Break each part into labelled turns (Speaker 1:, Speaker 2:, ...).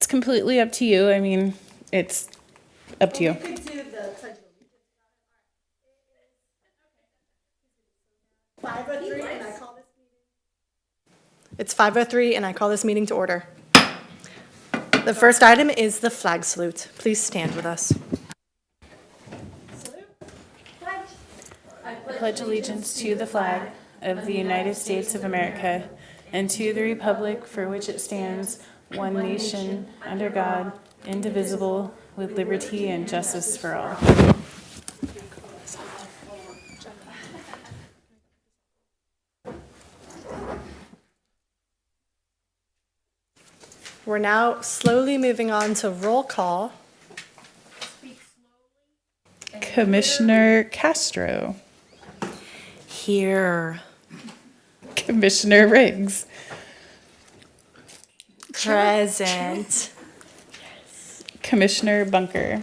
Speaker 1: It's completely up to you. I mean, it's up to you.
Speaker 2: We could do the pledge of allegiance. 5:03, and I call this meeting. It's 5:03, and I call this meeting to order. The first item is the flag salute. Please stand with us.
Speaker 1: I pledge allegiance to the flag of the United States of America and to the republic for which it stands, one nation, under God, indivisible, with liberty and justice for all.
Speaker 2: We're now slowly moving on to roll call.
Speaker 1: Commissioner Castro.
Speaker 2: Here.
Speaker 1: Commissioner Riggs.
Speaker 2: Present.
Speaker 1: Commissioner Bunker.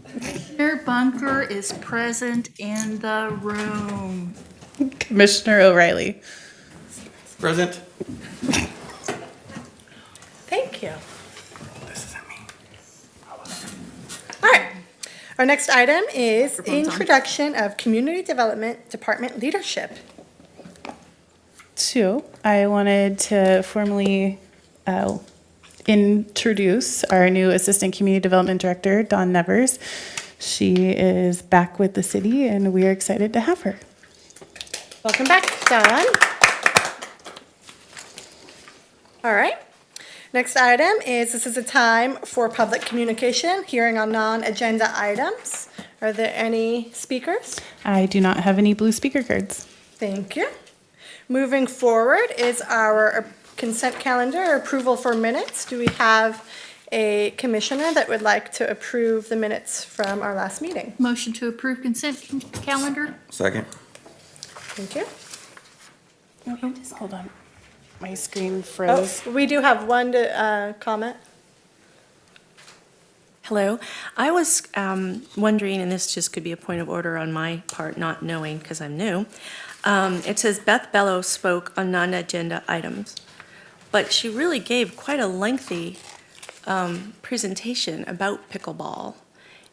Speaker 3: Commissioner Bunker is present in the room.
Speaker 1: Commissioner O'Reilly.
Speaker 4: Present.
Speaker 2: Thank you.
Speaker 4: This isn't me.
Speaker 2: All right. Our next item is introduction of Community Development Department leadership.
Speaker 1: Two, I wanted to formally introduce our new Assistant Community Development Director, Dawn Nevers. She is back with the city, and we are excited to have her.
Speaker 2: Welcome back, Dawn. All right. Next item is, this is a time for public communication, hearing on non-agenda items. Are there any speakers?
Speaker 1: I do not have any blue speaker cards.
Speaker 2: Thank you. Moving forward is our consent calendar, approval for minutes. Do we have a commissioner that would like to approve the minutes from our last meeting?
Speaker 3: Motion to approve consent calendar?
Speaker 4: Second.
Speaker 2: Thank you.
Speaker 1: Hold on. My screen froze.
Speaker 2: Oh, we do have one comment.
Speaker 5: Hello. I was wondering, and this just could be a point of order on my part, not knowing because I'm new. It says Beth Bellow spoke on non-agenda items, but she really gave quite a lengthy presentation about pickleball.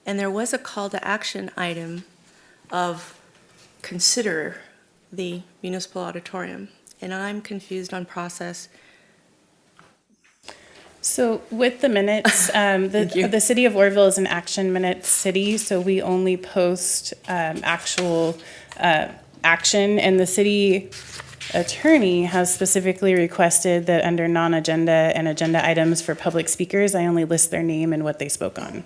Speaker 5: And there was a call to action item of consider the municipal auditorium. And I'm confused on process.
Speaker 1: So with the minutes, the city of Oroville is an action minutes city, so we only post actual action, and the city attorney has specifically requested that under non-agenda and agenda items for public speakers, I only list their name and what they spoke on.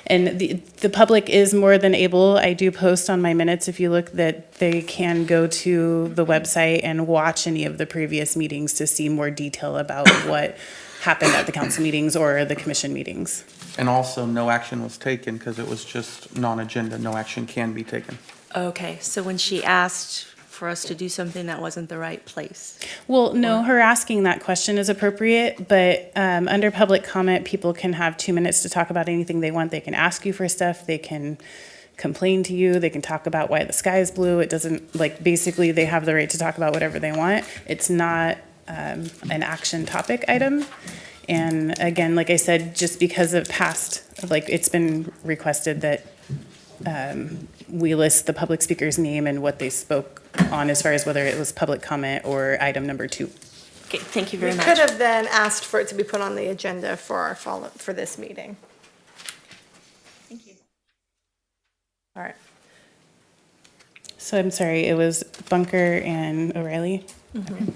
Speaker 1: And the public is more than able, I do post on my minutes, if you look, that they can go to the website and watch any of the previous meetings to see more detail about what happened at the council meetings or the commission meetings.
Speaker 4: And also, no action was taken because it was just non-agenda. No action can be taken.
Speaker 5: Okay, so when she asked for us to do something, that wasn't the right place.
Speaker 1: Well, no, her asking that question is appropriate, but under public comment, people can have 2 minutes to talk about anything they want. They can ask you for stuff, they can complain to you, they can talk about why the sky is blue. It doesn't, like, basically they have the right to talk about whatever they want. It's not an action topic item. And again, like I said, just because of past, like, it's been requested that we list the public speaker's name and what they spoke on as far as whether it was public comment or item number 2.
Speaker 5: Okay, thank you very
Speaker 2: We
Speaker 5: much.
Speaker 2: could have then asked for it to be put on the agenda for our for this meeting.
Speaker 3: Thank you.
Speaker 2: All right.
Speaker 1: So I'm sorry, it was Bunker and O'Reilly? Okay.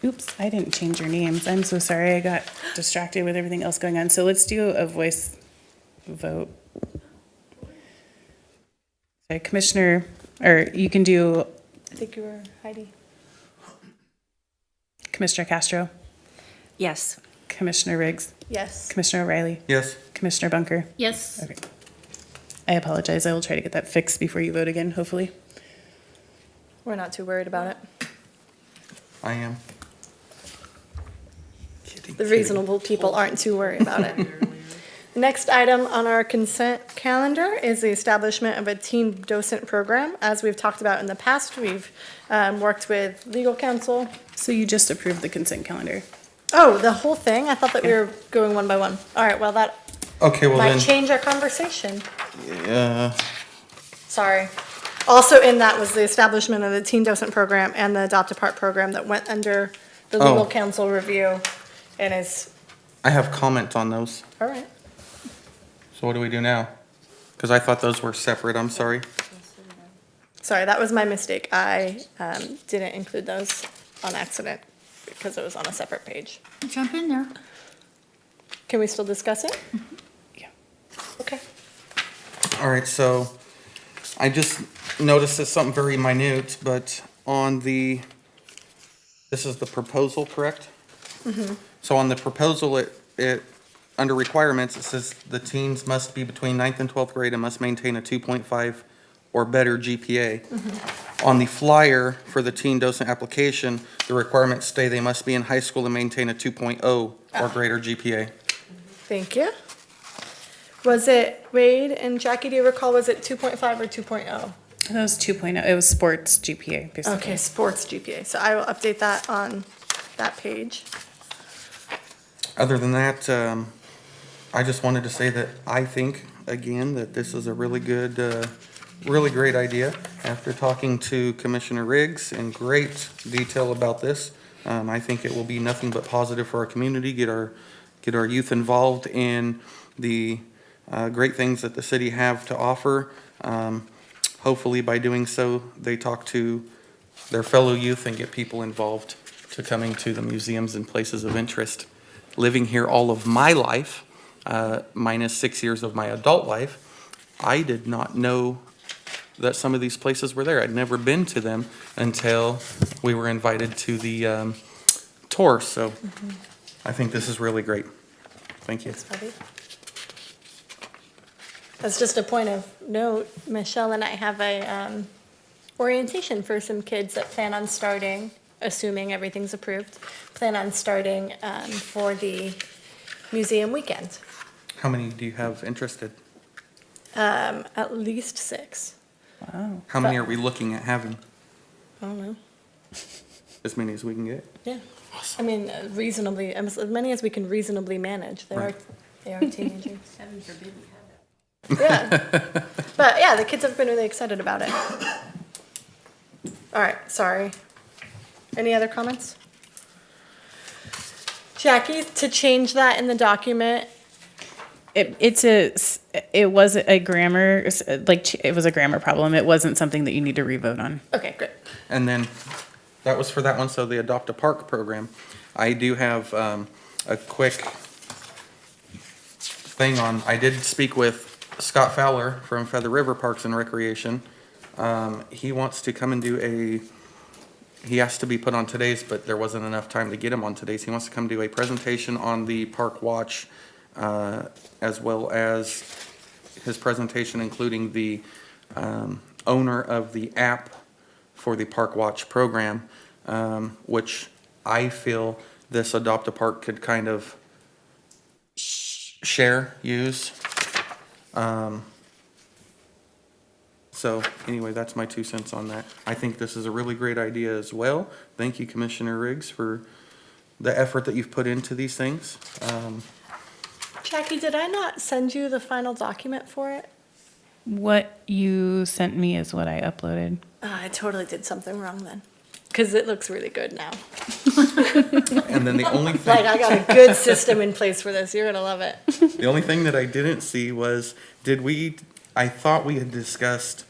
Speaker 1: Oops, I didn't change your names. I'm so sorry. I got distracted with everything else going on. So let's do a voice vote. Sorry, Commissioner, or you can do
Speaker 2: I think you were Heidi.
Speaker 1: Commissioner Castro,
Speaker 5: Yes.
Speaker 1: Commissioner Riggs,
Speaker 2: Yes.
Speaker 1: Commissioner O'Reilly,
Speaker 4: Yes.
Speaker 1: Commissioner Bunker.
Speaker 3: Yes.
Speaker 1: Okay. I apologize. I will try to get that fixed before you vote again, hopefully.
Speaker 2: We're not too worried about it.
Speaker 4: I am. Kidding,
Speaker 2: The reasonable people aren't too worried about it. Next item on our consent calendar is the establishment of a teen docent program. As we've talked about in the past, we've worked with legal counsel.
Speaker 1: So you just approved the consent calendar.
Speaker 2: Oh, the whole thing? I thought that we were going one by one. All right, well, that
Speaker 4: Okay, well
Speaker 2: might
Speaker 4: then,
Speaker 2: change our conversation.
Speaker 4: uh,
Speaker 2: Sorry. Also in that was the establishment of the teen docent program and the adopt a part program that went under the legal
Speaker 4: Oh.
Speaker 2: counsel review and is,
Speaker 4: I have comment on those.
Speaker 2: all right.
Speaker 4: So what do we do now? Because I thought those were separate, I'm sorry.
Speaker 2: Sorry, that was my mistake. I didn't include those on accident because it was on a separate page.
Speaker 3: Jump in there.
Speaker 2: Can we still discuss it?
Speaker 1: Yeah.
Speaker 2: Okay.
Speaker 4: All right, so I just noticed it's something very minute, but on the, this is the proposal, correct? So on the proposal, it, under requirements, it says the teens must be between 9th and 12th grade and must maintain a 2.5 or better GPA. On the flyer for the teen docent application, the requirements say they must be in high school and maintain a 2.0 or greater GPA.
Speaker 2: Thank you. Was it, Wade and Jackie, do you recall, was it 2.5 or 2.0?
Speaker 1: That was 2.0. It was sports GPA, basically.
Speaker 2: Okay, sports GPA. So I will update that on that page.
Speaker 4: Other than that, I just wanted to say that I think, again, that this is a really good, really great idea. After talking to Commissioner Riggs in great detail about this, I think it will be nothing but positive for our community, get our youth involved in the great things that the city have to offer. Hopefully by doing so, they talk to their fellow youth and get people involved to coming to the museums and places of interest. Living here all of my life, minus 6 years of my adult life, I did not know that some of these places were there. I'd never been to them until we were invited to the tour, so I think this is really great. Thank you.
Speaker 2: Thanks, Bobby. As just a point of note, Michelle and I have a orientation for some kids that plan on starting, assuming everything's approved, plan on starting for the museum weekend.
Speaker 4: How many do you have interested?
Speaker 2: At least 6.
Speaker 1: Wow.
Speaker 4: How many are we looking at having?
Speaker 2: I don't know.
Speaker 4: As many as we can get?
Speaker 2: Yeah. I mean, reasonably, as many as we can reasonably manage.
Speaker 4: Right.
Speaker 2: They are teenagers. Heaven forbid we have that. Yeah. But yeah, the kids have been really excited about it. All right, sorry. Any other comments? Jackie, to change that in the document,
Speaker 1: It was a grammar, it was a grammar problem. It wasn't something that you need to revote on.
Speaker 2: okay, great.
Speaker 4: And then, that was for that one, so the Adopt a Park program. I do have a quick thing on, I did speak with Scott Fowler from Feather River Parks and Recreation. He wants to come and do he has to be put on today's, but there wasn't enough time to get him on today's. He wants to come do a presentation on the Park Watch, as well as his presentation including the owner of the app for the Park Watch program, which I feel this Adopt a Park could kind of use. So anyway, that's my 2 cents on that. I think this is a really great idea as well. Thank you, Commissioner Riggs, for the effort that you've put into these things.
Speaker 2: Jackie, did I not send you the final document for it?
Speaker 1: What you sent me is what I uploaded.
Speaker 2: I totally did something wrong then. Because it looks really good now.
Speaker 4: And then the only
Speaker 2: Like,
Speaker 4: thing,
Speaker 2: I got a good system in place for this. You're going to love it.
Speaker 4: the only thing that I didn't see was, I thought we had discussed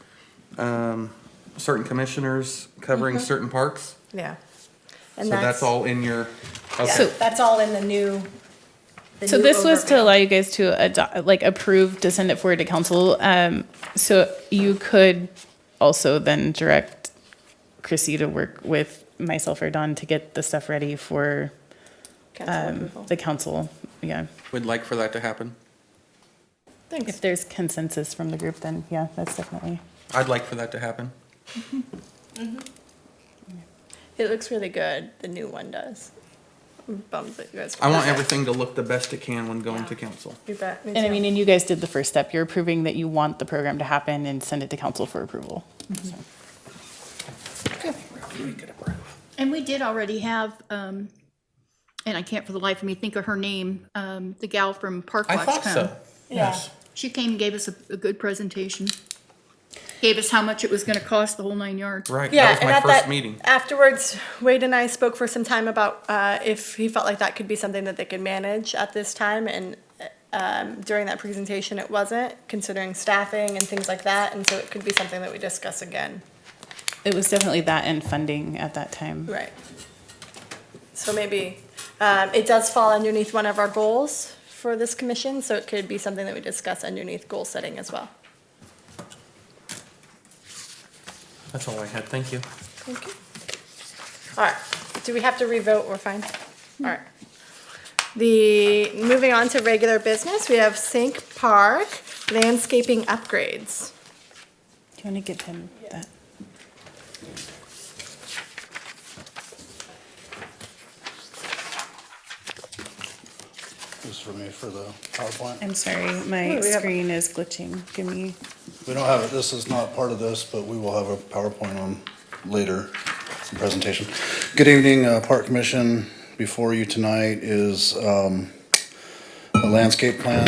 Speaker 4: certain commissioners covering certain parks.
Speaker 2: Yeah.
Speaker 1: Mm-hmm.
Speaker 2: And
Speaker 4: So that's all in your,
Speaker 2: Yeah,
Speaker 4: okay.
Speaker 2: that's all in the new.
Speaker 1: So this was to allow you guys to approve to send it forward to council. So you could also then direct Chrissy to work with myself or Dawn to get the stuff ready for the council. Yeah.
Speaker 4: Would like for that to happen.
Speaker 2: Thanks.
Speaker 1: If there's consensus from the group, then yeah, that's definitely.
Speaker 4: I'd like for that to happen.
Speaker 2: It looks really good. The new one does. bummed that you guys.
Speaker 4: I want everything to look the best it can when going to council.
Speaker 2: You bet. Me
Speaker 1: And I
Speaker 2: too.
Speaker 1: mean, and you guys did the first step. You're approving that you want the program to happen and send it to council for approval. So.
Speaker 3: And we did already have, and I can't for the life of me think of her name, the gal from Park Watch
Speaker 4: I thought
Speaker 3: come.
Speaker 4: so, yes.
Speaker 3: She came and gave us a good presentation. Gave us how much it was gonna cost, the whole 9 yards.
Speaker 4: Right,
Speaker 2: Yeah,
Speaker 4: that
Speaker 2: and
Speaker 4: was
Speaker 2: at
Speaker 4: my first
Speaker 2: that,
Speaker 4: meeting.
Speaker 2: afterwards, Wade and I spoke for some time about if he felt like that could be something that they could manage at this time, and during that presentation, it wasn't, considering staffing and things like that, and so it could be something that we discuss again.
Speaker 1: It was definitely that and funding at that time.
Speaker 2: Right. So maybe, it does fall underneath one of our goals for this commission, so it could be something that we discuss underneath goal setting as well.
Speaker 4: That's all I had, thank you.
Speaker 2: Thank you. All right, do we have to revote? We're fine? All right. Moving on to regular business, we have Sink Park landscaping upgrades.
Speaker 1: Do you want to give him that?
Speaker 6: This is for me for the PowerPoint.
Speaker 1: I'm sorry, my
Speaker 2: Oh, we have-
Speaker 1: screen is glitching. Give me,
Speaker 6: We don't have it, this is not part of this, but we will have a PowerPoint on later, some presentation. Good evening, Park Commission. Before you tonight is a landscape plan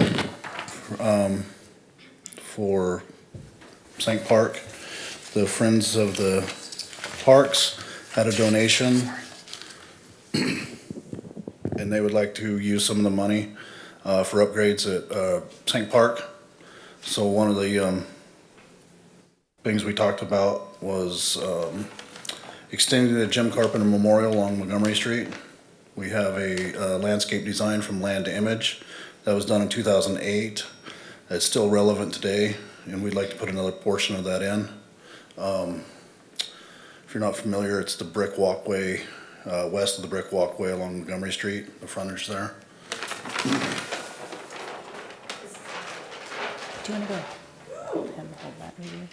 Speaker 6: for St. Park. The Friends of the Parks had a donation, and they would like to use some of the money for upgrades at St. Park. So one of the things we talked about was extending the Jim Carpenter Memorial along Montgomery Street. We have a landscape design from Land to Image that was done in 2008. It's still relevant today, and we'd like to put another portion of that in. If you're not familiar, it's the brick walkway, west of the brick walkway along Montgomery Street, the frontage there.
Speaker 1: do you want to go? Hold that maybe.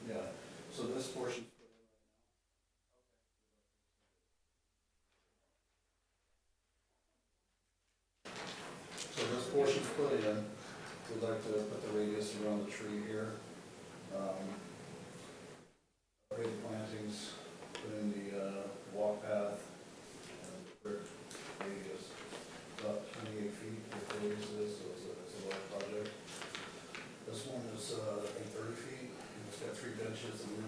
Speaker 6: Yeah, so this portion. So this portion's put in, we'd like to put the radius around the tree here. Already plantings, put in the walk path, and the brick radius, about 28 feet, the radius is, so it's a large project. This one is, I think 30 feet, and it's got 3 benches, and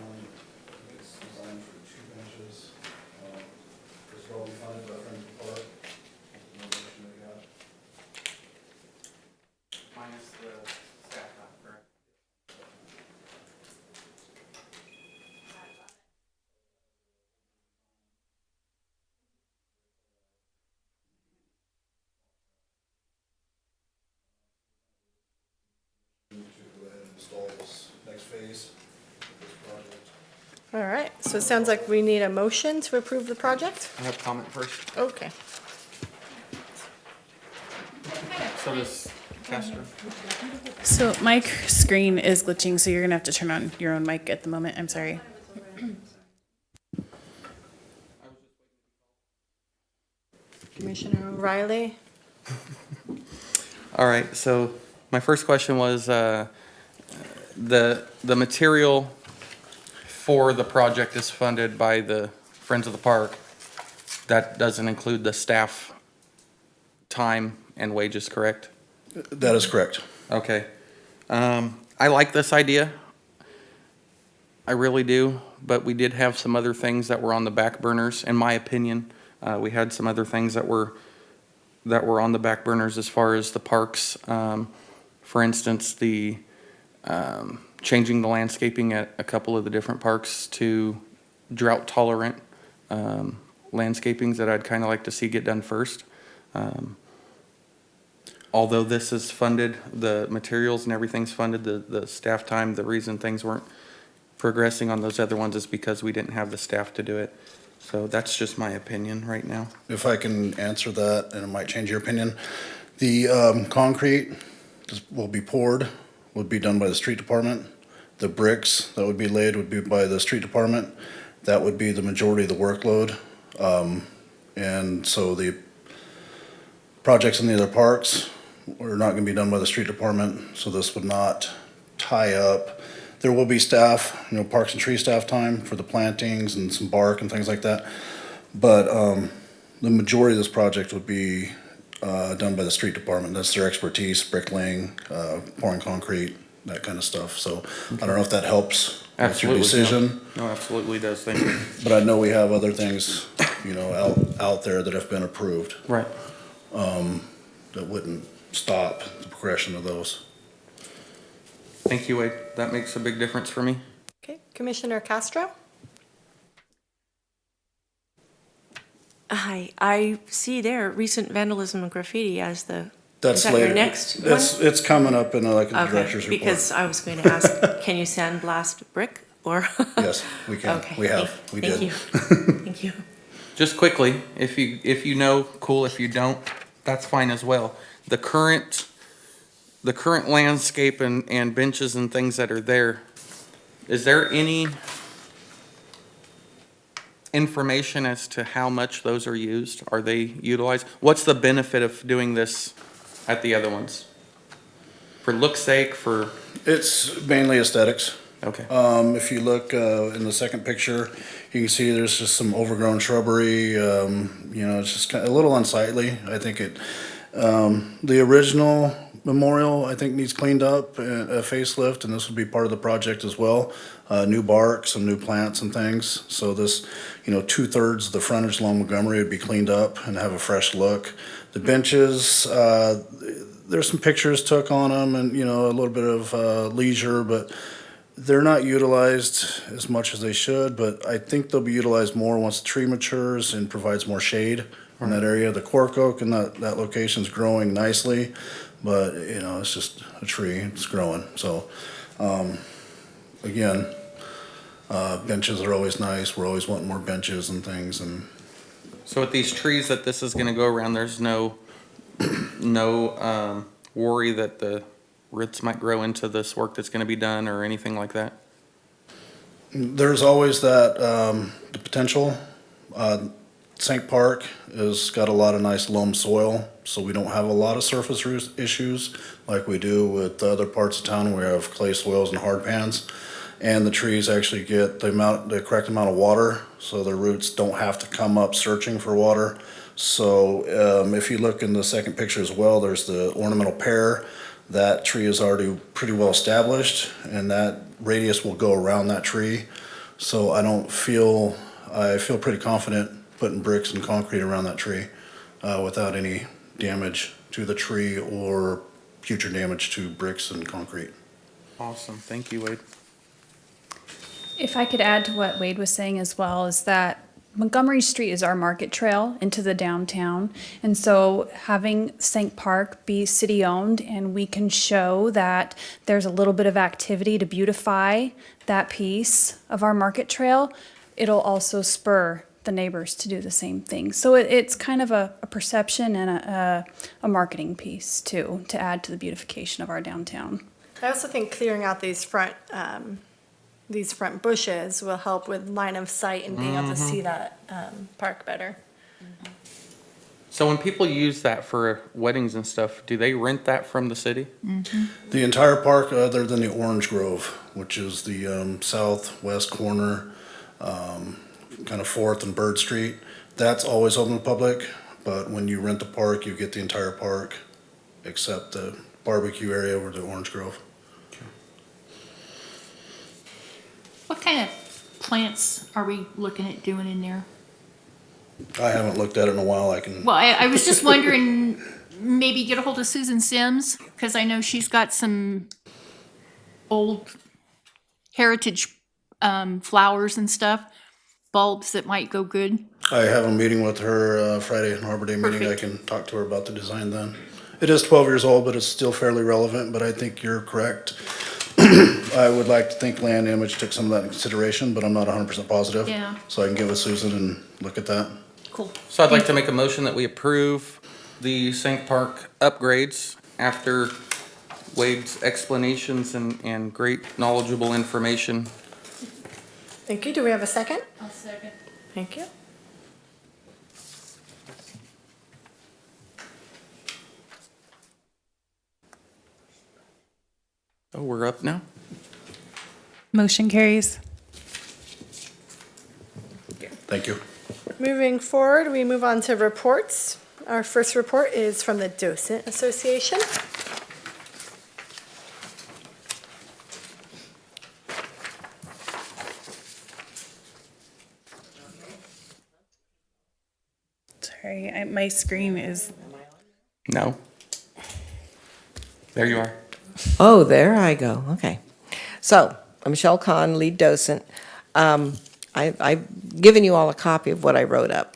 Speaker 6: it's designed for 2 benches. This will all be funded by Friends of the Park. No motion that we got.
Speaker 4: Minus the staff, correct?
Speaker 6: To go ahead and install this next phase of this project.
Speaker 2: All right, so it sounds like we need a motion to approve the project?
Speaker 4: I have comment first.
Speaker 2: Okay.
Speaker 4: So does Castor.
Speaker 1: So my screen is glitching, so you're gonna have to turn on your own mic at the moment. I'm sorry.
Speaker 2: Commissioner O'Reilly?
Speaker 4: All right, so my first question was, the material for the project is funded by the Friends of the Park. That doesn't include the staff time and wages, correct?
Speaker 6: That is correct.
Speaker 4: Okay. I like this idea. I really do, but we did have some other things that were on the back burners, in my opinion. We had some other things that were on the back burners as far as the parks. For instance, the changing the landscaping at a couple of the different parks to drought tolerant landscapings that I'd kind of like to see get done first. Although this is funded, the materials and everything's funded, the staff time, the reason things weren't progressing on those other ones is because we didn't have the staff to do it. So that's just my opinion right now.
Speaker 6: If I can answer that, and it might change your opinion, the concrete will be poured, would be done by the street department. The bricks that would be laid would be by the street department. That would be the majority of the workload. And so the projects in the other parks are not gonna be done by the street department, so this would not tie up. There will be staff, parks and tree staff time for the plantings and some bark and things like that. But the majority of this project would be done by the street department. That's their expertise, bricklaying, pouring concrete, that kind of stuff. So I don't know if that helps with your
Speaker 4: Absolutely.
Speaker 6: decision.
Speaker 4: No, absolutely does, thank you.
Speaker 6: But I know we have other things, out there that have been approved
Speaker 4: Right.
Speaker 6: that wouldn't stop the progression of those.
Speaker 4: Thank you, Wade. That makes a big difference for me.
Speaker 2: Okay, Commissioner Castro?
Speaker 5: Hi, I see there recent vandalism and graffiti as the,
Speaker 6: That's
Speaker 5: is that your
Speaker 6: later.
Speaker 5: next one?
Speaker 6: It's coming up in like a
Speaker 5: Okay,
Speaker 6: director's report.
Speaker 5: because I was going to ask, can you sandblast brick or?
Speaker 6: Yes, we can.
Speaker 5: Okay,
Speaker 6: We have.
Speaker 5: thank-
Speaker 6: We
Speaker 5: Thank
Speaker 6: did.
Speaker 5: you, thank you.
Speaker 4: Just quickly, if you know, cool. If you don't, that's fine as well. The current landscape and benches and things that are there, is there any information as to how much those are used? Are they utilized? What's the benefit of doing this at the other ones? For look's sake, for,
Speaker 6: It's mainly aesthetics.
Speaker 4: okay.
Speaker 6: If you look in the second picture, you can see there's just some overgrown shrubbery. It's just kind of a little unsightly. I think the original memorial, I think, needs cleaned up, a facelift, and this would be part of the project as well. New bark, some new plants and things. So this, 2/3 of the frontage along Montgomery would be cleaned up and have a fresh look. The benches, there's some pictures took on them and, a little bit of leisure, but they're not utilized as much as they should, but I think they'll be utilized more once the tree matures and provides more shade in that area. The cork oak in that location's growing nicely, but, it's just a tree, it's growing. So, again, benches are always nice. We're always wanting more benches and things, and
Speaker 4: So with these trees that this is gonna go around, there's no worry that the roots might grow into this work that's gonna be done or anything like that?
Speaker 6: there's always that, the potential. Sank Park has got a lot of nice loam soil, so we don't have a lot of surface issues like we do with other parts of town where we have clay soils and hard pans. And the trees actually get the correct amount of water, so the roots don't have to come up searching for water. So if you look in the second picture as well, there's the ornamental pear. That tree is already pretty well established, and that radius will go around that tree. So I feel pretty confident putting bricks and concrete around that tree without any damage to the tree or future damage to bricks and concrete.
Speaker 4: Awesome, thank you, Wade.
Speaker 7: If I could add to what Wade was saying as well, is that Montgomery Street is our market trail into the downtown. And so having Sank Park be city-owned, and we can show that there's a little bit of activity to beautify that piece of our market trail, it'll also spur the neighbors to do the same thing. So it's kind of a perception and a marketing piece too, to add to the beautification of our downtown.
Speaker 2: I also think clearing out these front bushes will help with line of sight and being able to see that park better.
Speaker 4: So when people use that for weddings and stuff, do they rent that from the city?
Speaker 6: The entire park, other than the Orange Grove, which is the southwest corner, kind of 4th and Bird Street, that's always open to the public. But when you rent the park, you get the entire park, except the barbecue area over the Orange Grove.
Speaker 3: What kind of plants are we looking at doing in there?
Speaker 6: I haven't looked at it in a while.
Speaker 3: Well, I was just wondering, maybe get a hold of Susan Sims, because I know she's got some old heritage flowers and stuff, bulbs that might go good.
Speaker 6: I have a meeting with her Friday, an Arbor Day meeting.
Speaker 3: Perfect.
Speaker 6: I can talk to her about the design then. It is 12 years old, but it's still fairly relevant, but I think you're correct. I would like to think land image took some of that into consideration, but I'm not 100% positive.
Speaker 3: Yeah.
Speaker 6: So I can get with Susan and look at that.
Speaker 3: Cool.
Speaker 4: So I'd like to make a motion that we approve the Sank Park upgrades after Wade's explanations and great knowledgeable information.
Speaker 2: Thank you. Do we have a second?
Speaker 3: I'll second.
Speaker 2: Thank you.
Speaker 4: Oh, we're up now?
Speaker 1: Motion carries.
Speaker 6: Thank you.
Speaker 2: Moving forward, we move on to reports. Our first report is from the Docent Association.
Speaker 1: Sorry, my screen is,
Speaker 4: No. There you are.
Speaker 8: Oh, there I go. Okay. So, I'm Michelle Kahn, lead docent. I've given you all a copy of what I wrote up.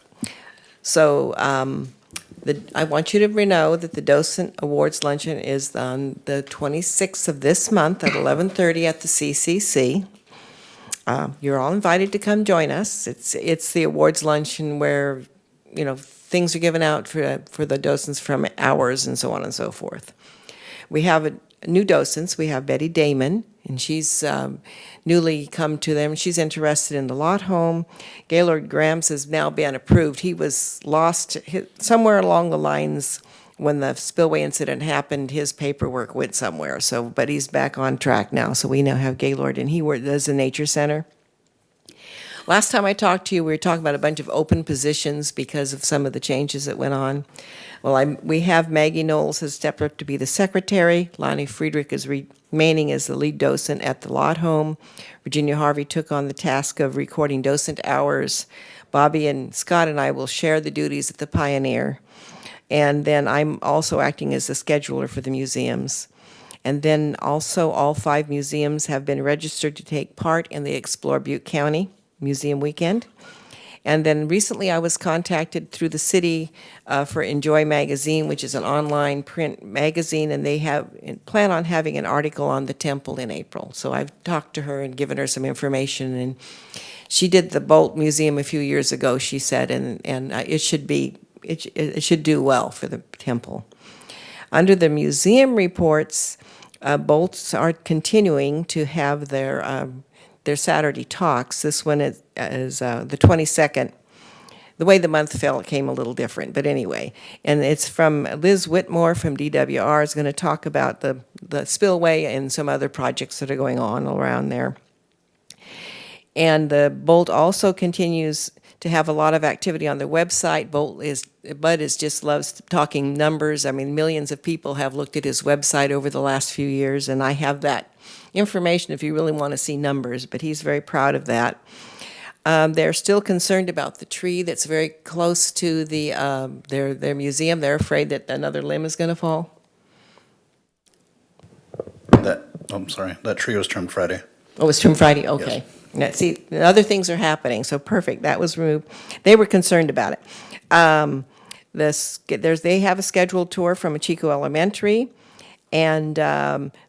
Speaker 8: So, I want you to know that the Docent Awards Luncheon is on the 26th of this month at 11:30 at the CCC. You're all invited to come join us. It's the awards luncheon where, you know, things are given out for the docents from hours and so on and so forth. We have new docents. We have Betty Damon, and she's newly come to them. She's interested in the lot home. Gaylord Grams has now been approved. He was lost somewhere along the lines when the spillway incident happened. His paperwork went somewhere. So, but he's back on track now. So we now have Gaylord, and he does the nature center. Last time I talked to you, we were talking about a bunch of open positions because of some of the changes that went on. Well, we have Maggie Knowles has stepped up to be the secretary. Lonnie Friedrich is remaining as the lead docent at the lot home. Virginia Harvey took on the task of recording docent hours. Bobby and Scott and I will share the duties at the Pioneer. And then I'm also acting as the scheduler for the museums. And then also all 5 museums have been registered to take part in the Explore Butte County Museum Weekend. And then recently I was contacted through the city for Enjoy Magazine, which is an online print magazine, and they plan on having an article on the temple in April. So I've talked to her and given her some information, and she did the Bolt Museum a few years ago, she said, and it should do well for the temple. Under the museum reports, Bolts are continuing to have their Saturday talks. This one is the 22nd. The way the month fell, it came a little different, but anyway. And it's from Liz Whitmore from DWR is going to talk about the spillway and some other projects that are going on around there. And the Bolt also continues to have a lot of activity on their website. Bud just loves talking numbers. I mean, millions of people have looked at his website over the last few years, and I have that information if you really want to see numbers, but he's very proud of that. They're still concerned about the tree that's very close to their museum. They're afraid that another limb is going to fall.
Speaker 6: I'm sorry, that tree was trimmed Friday.
Speaker 8: Oh, it's from Friday, okay. Now, see, the other things are happening, so perfect, that was removed. They were concerned about it. They have a scheduled tour from Chico Elementary, and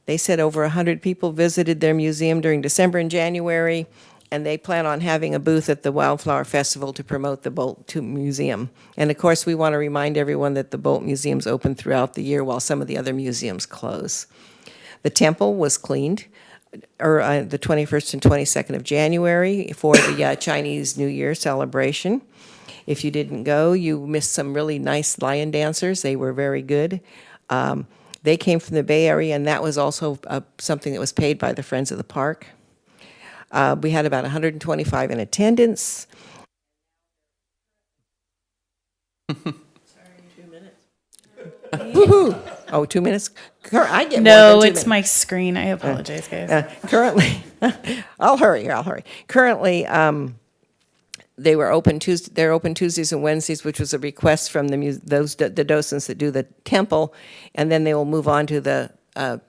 Speaker 8: they said over 100 people visited their museum during December and January, and they plan on having a booth at the Wildflower Festival to promote the Bolt Museum. And of course, we want to remind everyone that the Bolt Museum's open throughout the year while some of the other museums close. The temple was cleaned the 21st and 22nd of January for the Chinese New Year celebration. If you didn't go, you missed some really nice lion dancers. They were very good. They came from the Bay Area, and that was also something that was paid by the Friends of the Park. We had about 125 in attendance. Sorry, 2 minutes. Woohoo! Oh, 2 minutes? I get more
Speaker 1: no,
Speaker 8: than 2
Speaker 1: it's
Speaker 8: minutes.
Speaker 1: my screen. I apologize, guys.
Speaker 8: Currently, I'll hurry. Currently, they're open Tuesdays and Wednesdays, which was a request from the docents that do the temple, and then they will move on to the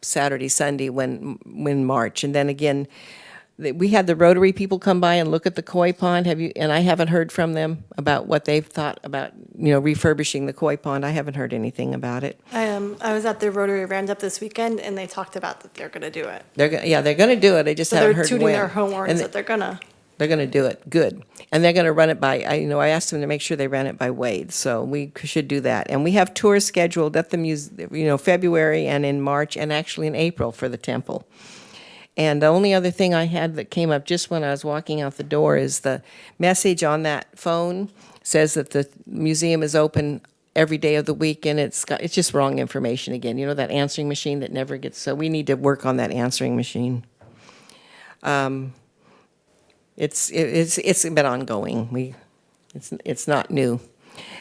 Speaker 8: Saturday, Sunday when March, and then again, we had the Rotary people come by and look at the koi pond. And I haven't heard from them about what they've thought about, refurbishing the koi pond. I haven't heard anything about it.
Speaker 2: I was at the Rotary Roundup this weekend, and they talked about that they're gonna do it.
Speaker 8: They're gonna do it. I just
Speaker 2: So
Speaker 8: haven't
Speaker 2: they're
Speaker 8: heard when.
Speaker 2: tooting their horn
Speaker 8: And
Speaker 2: horns that they're gonna.
Speaker 8: They're gonna do it. Good. And they're gonna run it by, I asked them to make sure they ran it by Wade, so we should do that. And we have tours scheduled at the February and in March and actually in April for the temple. And the only other thing I had that came up just when I was walking out the door is the message on that phone says that the museum is open every day of the week, and it's just wrong information again. You know, that answering machine that never gets, so we need to work on that answering machine. It's been ongoing. It's not new.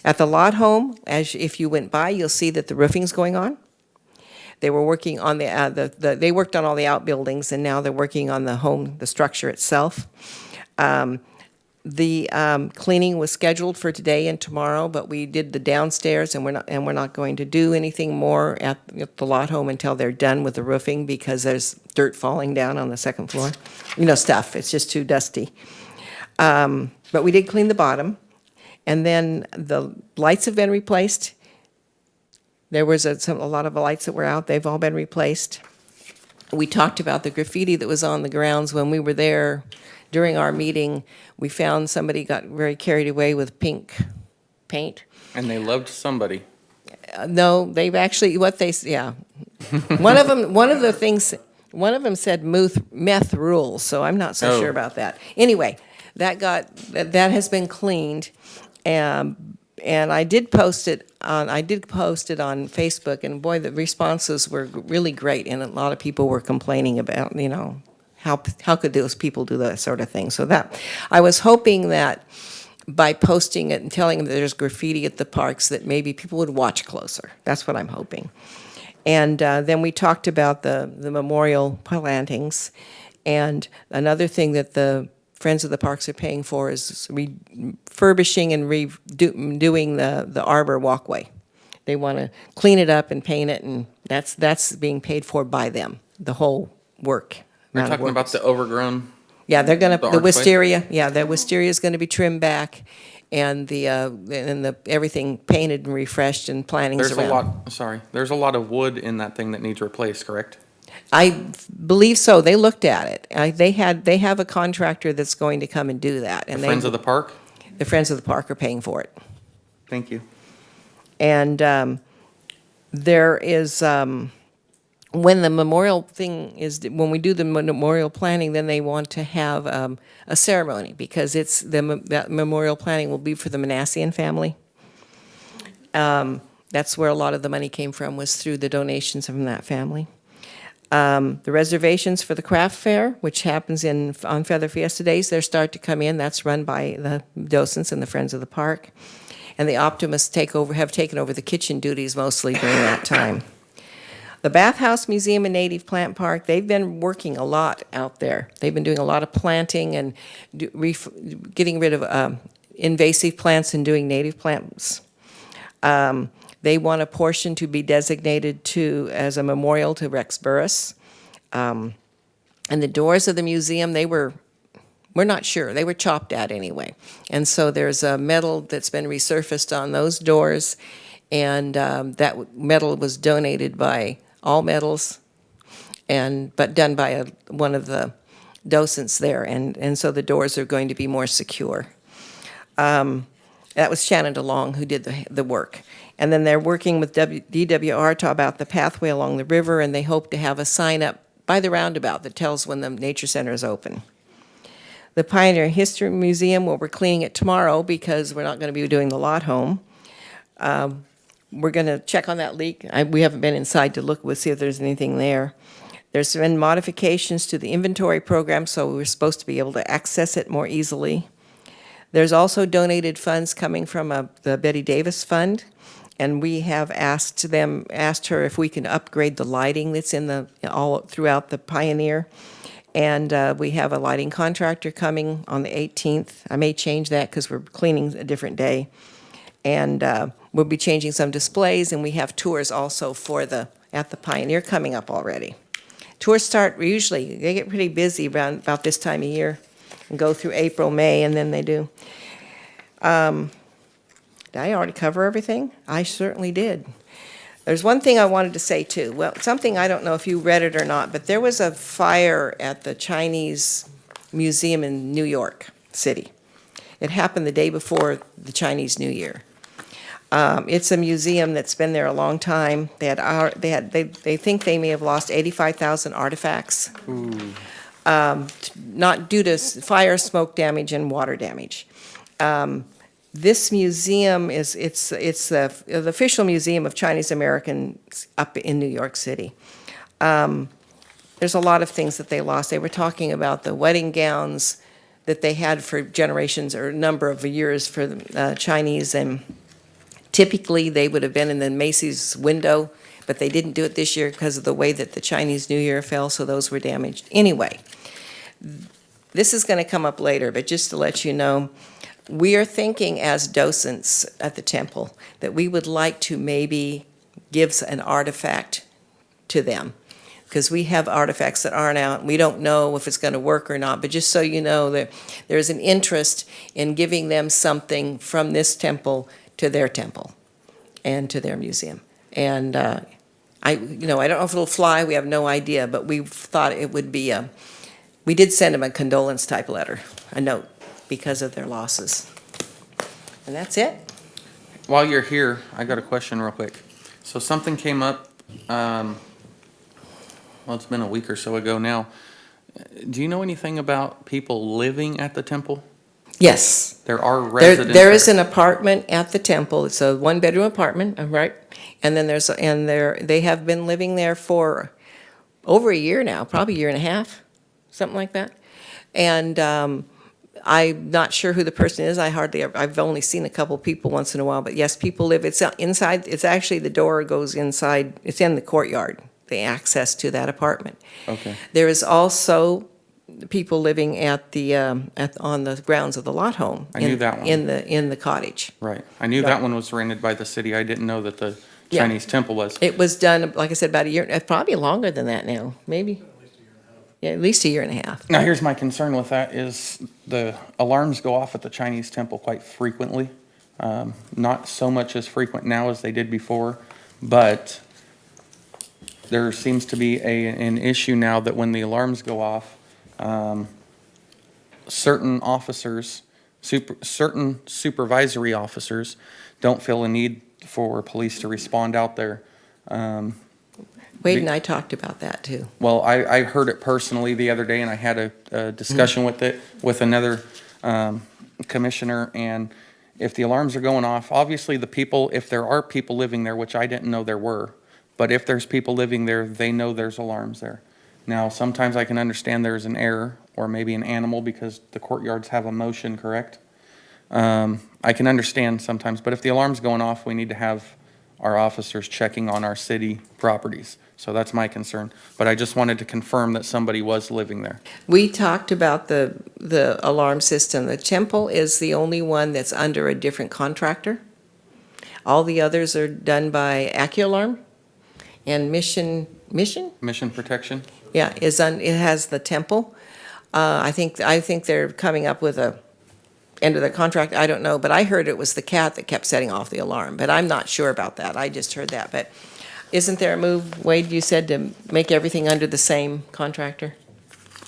Speaker 8: At the lot home, if you went by, you'll see that the roofing's going on. They were working on they worked on all the outbuildings, and now they're working on the structure itself. The cleaning was scheduled for today and tomorrow, but we did the downstairs, and we're not going to do anything more at the lot home until they're done with the roofing, because there's dirt falling down on the second floor. Stuff. It's just too dusty. But we did clean the bottom, and then the lights have been replaced. There was a lot of lights that were out. They've all been replaced. We talked about the graffiti that was on the grounds when we were there. During our meeting, we found somebody got very carried away with pink paint.
Speaker 4: And they loved somebody.
Speaker 8: No, they've actually, yeah. One of them said meth rules, so I'm not so
Speaker 4: Oh.
Speaker 8: sure about that. Anyway, that has been cleaned. And I did post it on Facebook, and boy, the responses were really great, and a lot of people were complaining about, how could those people do that sort of thing. So that, I was hoping that by posting it and telling them that there's graffiti at the parks, that maybe people would watch closer. That's what I'm hoping. And then we talked about the memorial plantings, and another thing that the Friends of the Parks are paying for is refurbishing and redoing the arbor walkway. They want to clean it up and paint it, and that's being paid for by them, the whole work.
Speaker 4: You're talking about the overgrown.
Speaker 8: Yeah, they're gonna,
Speaker 4: the
Speaker 8: the
Speaker 4: archway?
Speaker 8: wisteria, the wisteria is gonna be trimmed back, and the everything painted and refreshed, and plantings around.
Speaker 4: There's a lot of wood in that thing that needs replaced, correct?
Speaker 8: I believe so. They looked at it. They have a contractor that's going to come and do that. And
Speaker 4: Friends of the Park?
Speaker 8: The Friends of the Park are paying for it.
Speaker 4: Thank you.
Speaker 8: And there is, when the memorial thing is, when we do the memorial planning, then they want to have a ceremony, because that memorial planning will be for the Manassian family. That's where a lot of the money came from, was through the donations from that family. The reservations for the craft fair, which happens on Feather Fiesta Days, they start to come in. That's run by the docents and the Friends of the Park. And the Optimists have taken over the kitchen duties mostly during that time. The Bathhouse Museum and Native Plant Park, they've been working a lot out there. They've been doing a lot of planting and getting rid of invasive plants and doing native plants. They want a portion to be designated as a memorial to Rex Burris. And the doors of the museum, we're not sure. They were chopped out anyway. And so there's a metal that's been resurfaced on those doors, and that metal was donated by All Metals, but done by one of the docents there. And so the doors are going to be more secure. That was Shannon DeLong who did the work. And then they're working with DWR about the pathway along the river, and they hope to have a sign up by the roundabout that tells when the nature center is open. The Pioneer History Museum, well, we're cleaning it tomorrow because we're not going to be doing the lot home. We're going to check on that leak. We haven't been inside to look. We'll see if there's anything there. There's been modifications to the inventory program, so we're supposed to be able to access it more easily. There's also donated funds coming from the Betty Davis Fund, and we have asked her if we can upgrade the lighting that's all throughout the Pioneer. And we have a lighting contractor coming on the 18th. I may change that because we're cleaning a different day. And we'll be changing some displays, and we have tours also at the Pioneer coming up already Tours start, usually, they get pretty busy around about this time of year and go through April, May, and then they do. Did I already cover everything? I certainly did. There's one thing I wanted to say too. Well, something, I don't know if you read it or not, but there was a fire at the Chinese Museum in New York City. It happened the day before the Chinese New Year. It's a museum that's been there a long time. They think they may have lost 85,000 artifacts. Not due to fire, smoke damage, and water damage. This museum it's the official museum of Chinese Americans up in New York City. There's a lot of things that they lost. They were talking about the wedding gowns that they had for generations or a number of years for the Chinese, and typically they would have been in the Macy's window, but they didn't do it this year because of the way that the Chinese New Year fell, so those were damaged. Anyway, this is going to come up later, but just to let you know, we are thinking as docents at the temple that we would like to maybe give an artifact to them, because we have artifacts that aren't out. We don't know if it's going to work or not, but just so you know that there's an interest in giving them something from this temple to their temple and to their museum. And I don't know if it'll fly. We have no idea, but we thought it would be we did send them a condolence type letter, a note, because of their losses. And that's it.
Speaker 4: While you're here, I got a question real quick. So something came up, well, it's been a week or so ago now. Do you know anything about people living at the temple?
Speaker 8: Yes.
Speaker 4: There are residents.
Speaker 8: There is an apartment at the temple. It's a one-bedroom apartment, right? And then they have been living there for over a year now, probably a year and a half, something like that. And I'm not sure who the person is. I've only seen a couple people once in a while, but yes, people live. It's inside. It's actually, the door goes inside. It's in the courtyard, the access to that apartment.
Speaker 4: Okay.
Speaker 8: There is also people living at the on the grounds of the lot home.
Speaker 4: I knew that one.
Speaker 8: In the cottage.
Speaker 4: Right. I knew that one was rented by the city. I didn't know that the Chinese temple was.
Speaker 8: It was done, like I said, about a year, probably longer than that now, maybe. Yeah, at least a year and a half.
Speaker 4: Now, here's my concern with that is the alarms go off at the Chinese temple quite frequently. Not so much as frequent now as they did before, but there seems to be an issue now that when the alarms go off, certain officers, certain supervisory officers don't feel a need for police to respond out there.
Speaker 8: Wade and I talked about that too.
Speaker 4: Well, I heard it personally the other day, and I had a discussion with it with another commissioner. And if the alarms are going off, obviously the people, if there are people living there, which I didn't know there were, but if there's people living there, they know there's alarms there. Now, sometimes I can understand there's an error or maybe an animal because the courtyards have a motion, correct? I can understand sometimes, but if the alarm's going off, we need to have our officers checking on our city properties. So that's my concern. But I just wanted to confirm that somebody was living there.
Speaker 8: We talked about the alarm system. The temple is the only one that's under a different contractor. All the others are done by AccuAlarm and Mission?
Speaker 4: Mission Protection?
Speaker 8: Yeah, it has the temple. I think they're coming up with a end of the contract. I don't know, but I heard it was the cat that kept setting off the alarm, but I'm not sure about that. I just heard that. But isn't there a move, Wade, you said, to make everything under the same contractor?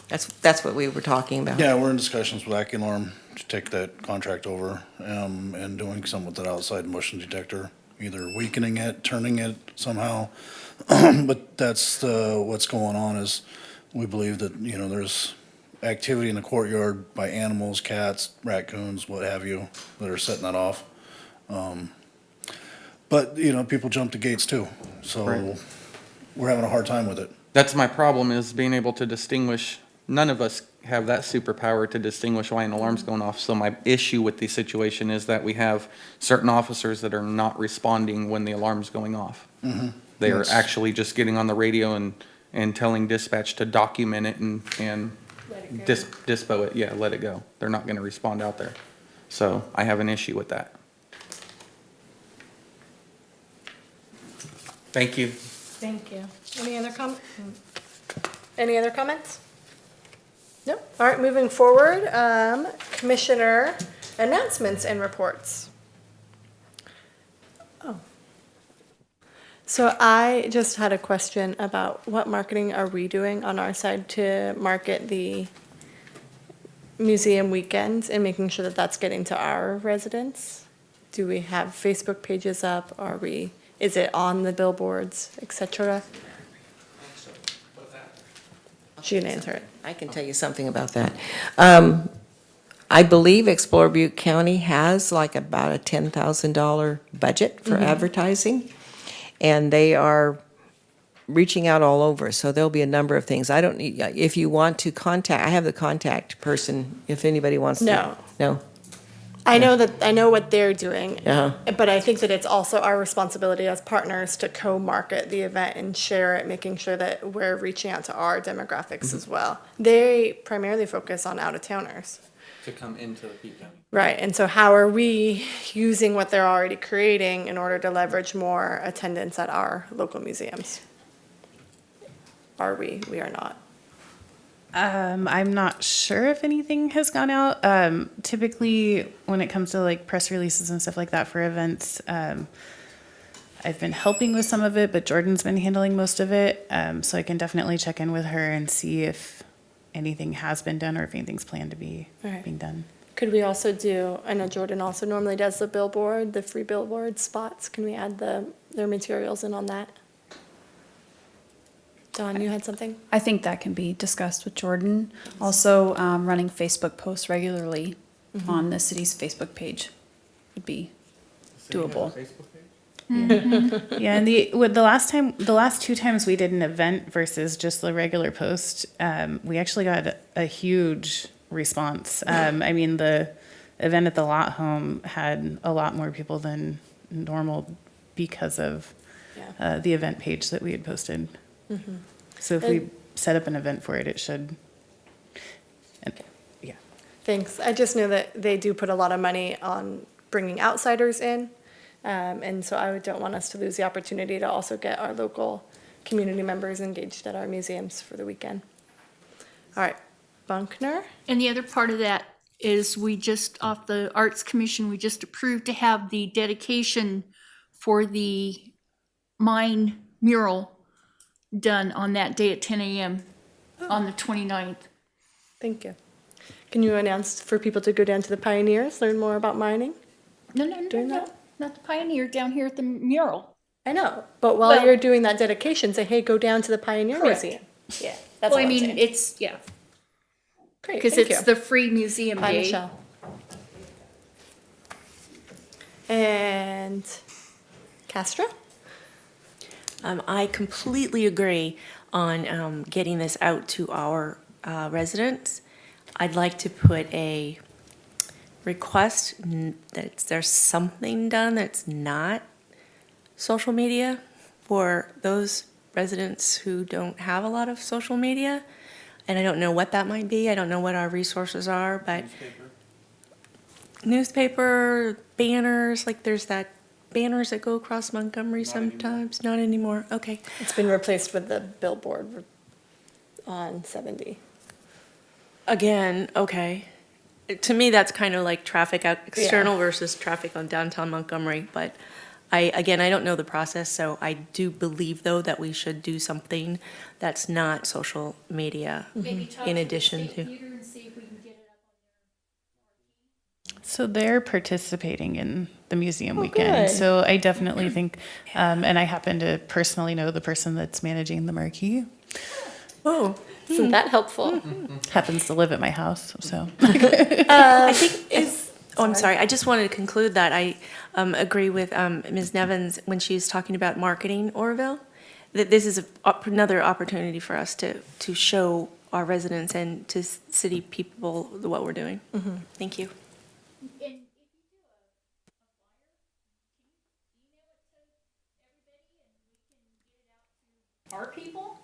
Speaker 8: That's what we were talking about.
Speaker 6: Yeah, we're in discussions with AccuAlarm to take that contract over, and doing something with that outside motion detector, either weakening it, turning it somehow. But that's what's going on is we believe that, there's activity in the courtyard by animals, cats, raccoons, what have you, that are setting that off. But, people jump the gates too, so
Speaker 4: Right.
Speaker 6: we're having a hard time with it.
Speaker 4: That's my problem, is being able to distinguish. None of us have that superpower to distinguish why an alarm's going off. So my issue with the situation is that we have certain officers that are not responding when the alarm's going off.
Speaker 6: Mm-hmm.
Speaker 4: They are
Speaker 6: Yes.
Speaker 4: actually just getting on the radio and telling dispatch to document it and dispo it. Yeah, let it go. They're not going to respond out there. So I have an issue with that. Thank you.
Speaker 2: Thank you. Any other comments? Any other comments? No? All right, moving forward, commissioner announcements and reports. Oh. So I just had a question about what marketing are we doing on our side to market the museum weekends and making sure that that's getting to our residents? Do we have Facebook pages up? Is it on the billboards, et cetera? She can answer it.
Speaker 8: I can tell you something about that. I believe Explorer Butte County has like about a $10,000 budget for advertising, and they are reaching out all over, so there'll be a number of things. I don't need, if you want to contact, I have the contact person, if anybody wants to.
Speaker 2: No.
Speaker 8: No?
Speaker 2: I know what they're doing,
Speaker 8: Uh-huh.
Speaker 2: but I think that it's also our responsibility as partners to co-market the event and share it, making sure that we're reaching out to our demographics as well. They primarily focus on out-of-towners.
Speaker 4: To come into the Peak County.
Speaker 2: Right, and so how are we using what they're already creating in order to leverage more attendance at our local museums? Are we? We are not.
Speaker 1: I'm not sure if anything has gone out. Typically, when it comes to like press releases and stuff like that for events, I've been helping with some of it, but Jordan's been handling most of it. So I can definitely check in with her and see if anything has been done or if anything's planned to be
Speaker 2: Right.
Speaker 1: being done.
Speaker 2: Could we also do, I know Jordan also normally does the billboard, the free billboard spots. Can we add their materials in on that? Dawn, you had something?
Speaker 7: I think that can be discussed with Jordan. Also, running Facebook posts regularly on the city's Facebook page would be doable.
Speaker 1: Yeah, and the last two times we did an event versus just the regular post, we actually got a huge response. I mean, the event at the Lot Home had a lot more people than normal because of the event page that we had posted. So if we set up an event for it, it should. Yeah.
Speaker 2: Thanks. I just know that they do put a lot of money on bringing outsiders in. And so I don't want us to lose the opportunity to also get our local community members engaged at our museums for the weekend. All right, Bunkner?
Speaker 3: And the other part of that is we just, off the Arts Commission, we just approved to have the dedication for the mine mural done on that day at 10 a.m. on the 29th.
Speaker 2: Thank you. Can you announce for people to go down to the Pioneers, learn more about mining?
Speaker 3: No,
Speaker 2: Doing that?
Speaker 3: not the Pioneer, down here at the mural.
Speaker 2: I know, but while
Speaker 3: Well-
Speaker 2: you're doing that dedication, say, hey, go down to the Pioneer
Speaker 3: Correct.
Speaker 2: Museum. Yeah, that's
Speaker 3: Well,
Speaker 2: all
Speaker 3: I
Speaker 2: I'm
Speaker 3: mean,
Speaker 2: saying.
Speaker 3: it's, yeah,
Speaker 2: Great,
Speaker 3: because
Speaker 2: thank
Speaker 3: it's
Speaker 2: you.
Speaker 3: the free museum
Speaker 2: Bye,
Speaker 3: day.
Speaker 2: Michelle. And Castro?
Speaker 5: I completely agree on getting this out to our residents. I'd like to put a request that there's something done that's not social media for those residents who don't have a lot of social media. And I don't know what that might be. I don't know what our resources are, but newspaper, banners, like there's that banners that go across Montgomery sometimes. Not anymore. Okay.
Speaker 2: It's been replaced with the billboard on 70.
Speaker 5: Again, okay. To me, that's kind of like traffic out external versus traffic on downtown Montgomery. But I don't know the process, so I do believe though that we should do something that's not social media
Speaker 3: Maybe talk
Speaker 5: in
Speaker 3: to the
Speaker 5: addition
Speaker 3: State
Speaker 5: to.
Speaker 3: Theater and see if we can get it up.
Speaker 1: So they're participating in the museum
Speaker 2: Oh,
Speaker 1: weekend.
Speaker 2: good.
Speaker 1: So I definitely think, and I happen to personally know the person that's managing the marquee.
Speaker 5: Oh,
Speaker 2: Isn't that helpful?
Speaker 1: Happens to live at my house, so.
Speaker 5: I think is. Oh, I'm sorry. I just wanted to conclude that I agree with Ms. Nevins when she's talking about marketing Oroville, that this is another opportunity for us to show our residents and to city people what we're doing. Thank you.
Speaker 3: And if you do a flyer, can you email it to everybody and we can get it out to our people?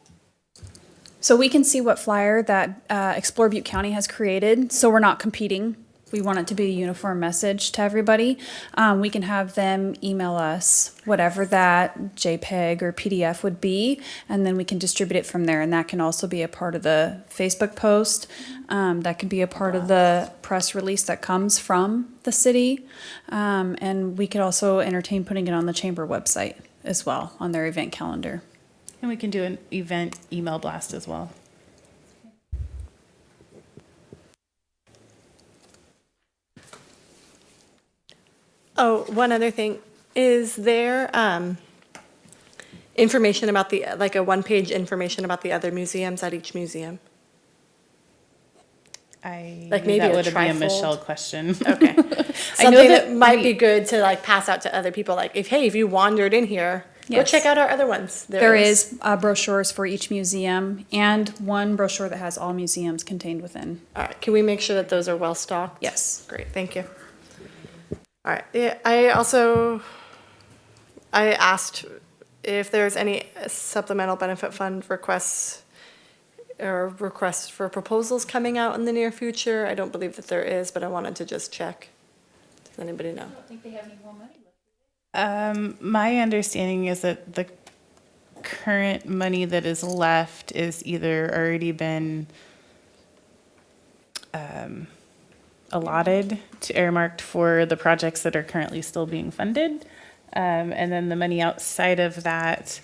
Speaker 7: So we can see what flyer that Explore Butte County has created, so we're not competing we want it to be a uniform message to everybody, we can have them email us whatever that JPEG or PDF would be, and then we can distribute it from there. And that can also be a part of the Facebook post. That could be a part of the press release that comes from the city. And we could also entertain putting it on the chamber website as well, on their event calendar.
Speaker 1: And we can do an event email blast as well.
Speaker 2: Oh, one other thing, is there information about like a one-page information about the other museums at each museum? Like maybe
Speaker 1: that
Speaker 2: a
Speaker 1: would be a
Speaker 2: trifold?
Speaker 1: Michelle question.
Speaker 2: Okay. Something that might be good to like pass out to other people, like if you wandered in here, go
Speaker 7: Yes.
Speaker 2: check out our other ones.
Speaker 7: There is brochures for each museum and one brochure that has all museums contained within.
Speaker 2: All right, can we make sure that those are well stocked?
Speaker 7: Yes.
Speaker 2: Great, thank you. All right, yeah, I asked if there's any supplemental benefit fund requests or requests for proposals coming out in the near future. I don't believe that there is, but I wanted to just check. Does anybody know?
Speaker 3: I don't think they have any more money left.
Speaker 1: My understanding is that the current money that is left is either already been allotted to earmarked for the projects that are currently still being funded. And then the money outside of that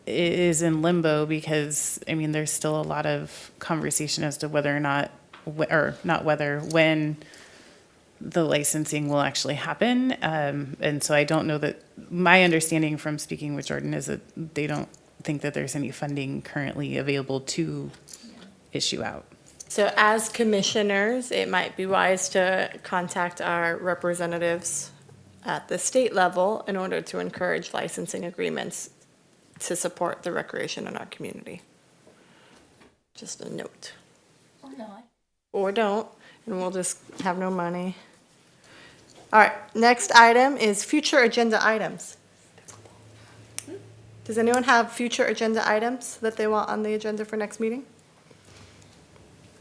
Speaker 1: is in limbo because, I mean, there's still a lot of conversation as to whether or not, or not whether, when the licensing will actually happen. And so I don't know that, my understanding from speaking with Jordan is that they don't think that there's any funding currently available to issue out.
Speaker 2: So as commissioners, it might be wise to contact our representatives at the state level in order to encourage licensing agreements to support the recreation in our community. Just a note.
Speaker 3: Or not.
Speaker 2: Or don't, and we'll just have no money. All right, next item is future agenda items. Does anyone have future agenda items that they want on the agenda for next meeting?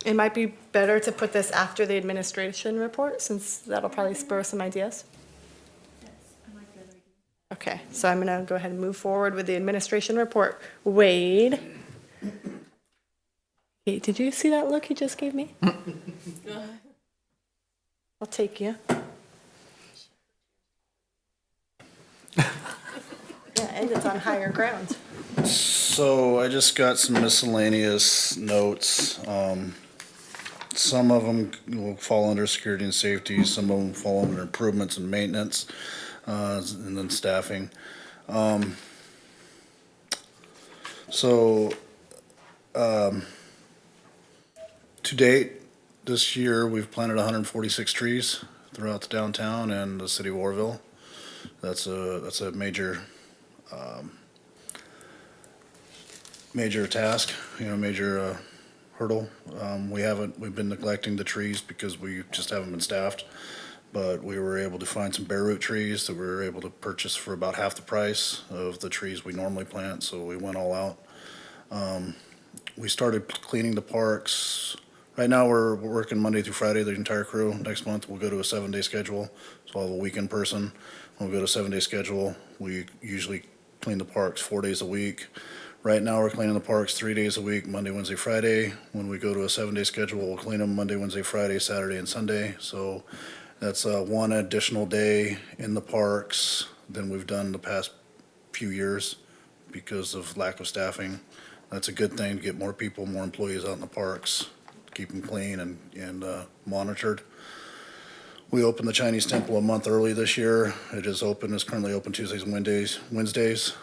Speaker 2: It might be better to put this after the administration report, since that'll probably spur some ideas. Okay, so I'm gonna go ahead and move forward with the administration report. Wade? Hey, did you see that look he just gave me? I'll take you. Yeah, and it's on higher ground.
Speaker 6: So I just got some miscellaneous notes. Some of them will fall under security and safety, some of them fall under improvements and maintenance, and then staffing. To date, this year, we've planted 146 trees throughout the downtown and the city of Oroville. That's a major task, major hurdle. We've been neglecting the trees because we just haven't been staffed. But we were able to find some bare root trees that we were able to purchase for about half the price of the trees we normally plant, so we went all out. We started cleaning the parks. Right now, we're working Monday through Friday, the entire crew. Next month, we'll go to a 7-day schedule, so I'll have a weekend person. When we go to a 7-day schedule, we usually clean the parks 4 days a week. Right now, we're cleaning the parks 3 days a week, Monday, Wednesday, Friday. When we go to a 7-day schedule, we'll clean them Monday, Wednesday, Friday, Saturday, and Sunday. So that's one additional day in the parks than we've done the past few years because of lack of staffing. That's a good thing to get more people, more employees out in the parks, keep them clean and monitored. We opened the Chinese Temple a month early this year. It is open, it's currently open Tuesdays and Wednesdays.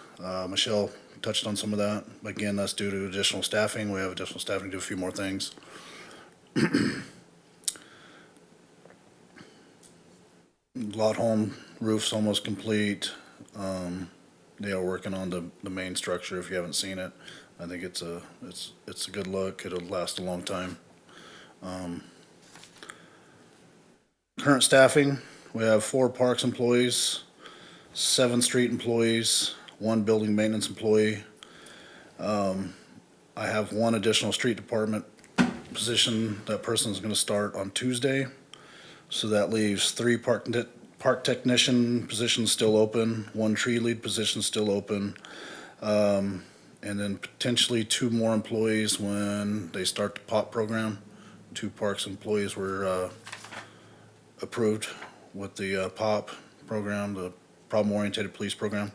Speaker 6: Michelle touched on some of that. Again, that's due to additional staffing. We have additional staffing to do a few more things. Lot home roof's almost complete. They are working on the main structure. If you haven't seen it, I think it's a good look. It'll last a long time. Current staffing, we have 4 parks employees, 7 street employees, 1 building maintenance employee. I have 1 additional street department position, that person's gonna start on Tuesday. So that leaves 3 park technician positions still open, 1 tree lead position still open. And then potentially 2 more employees when they start the POP program. 2 parks employees were approved with the POP program, the problem-oriented police program.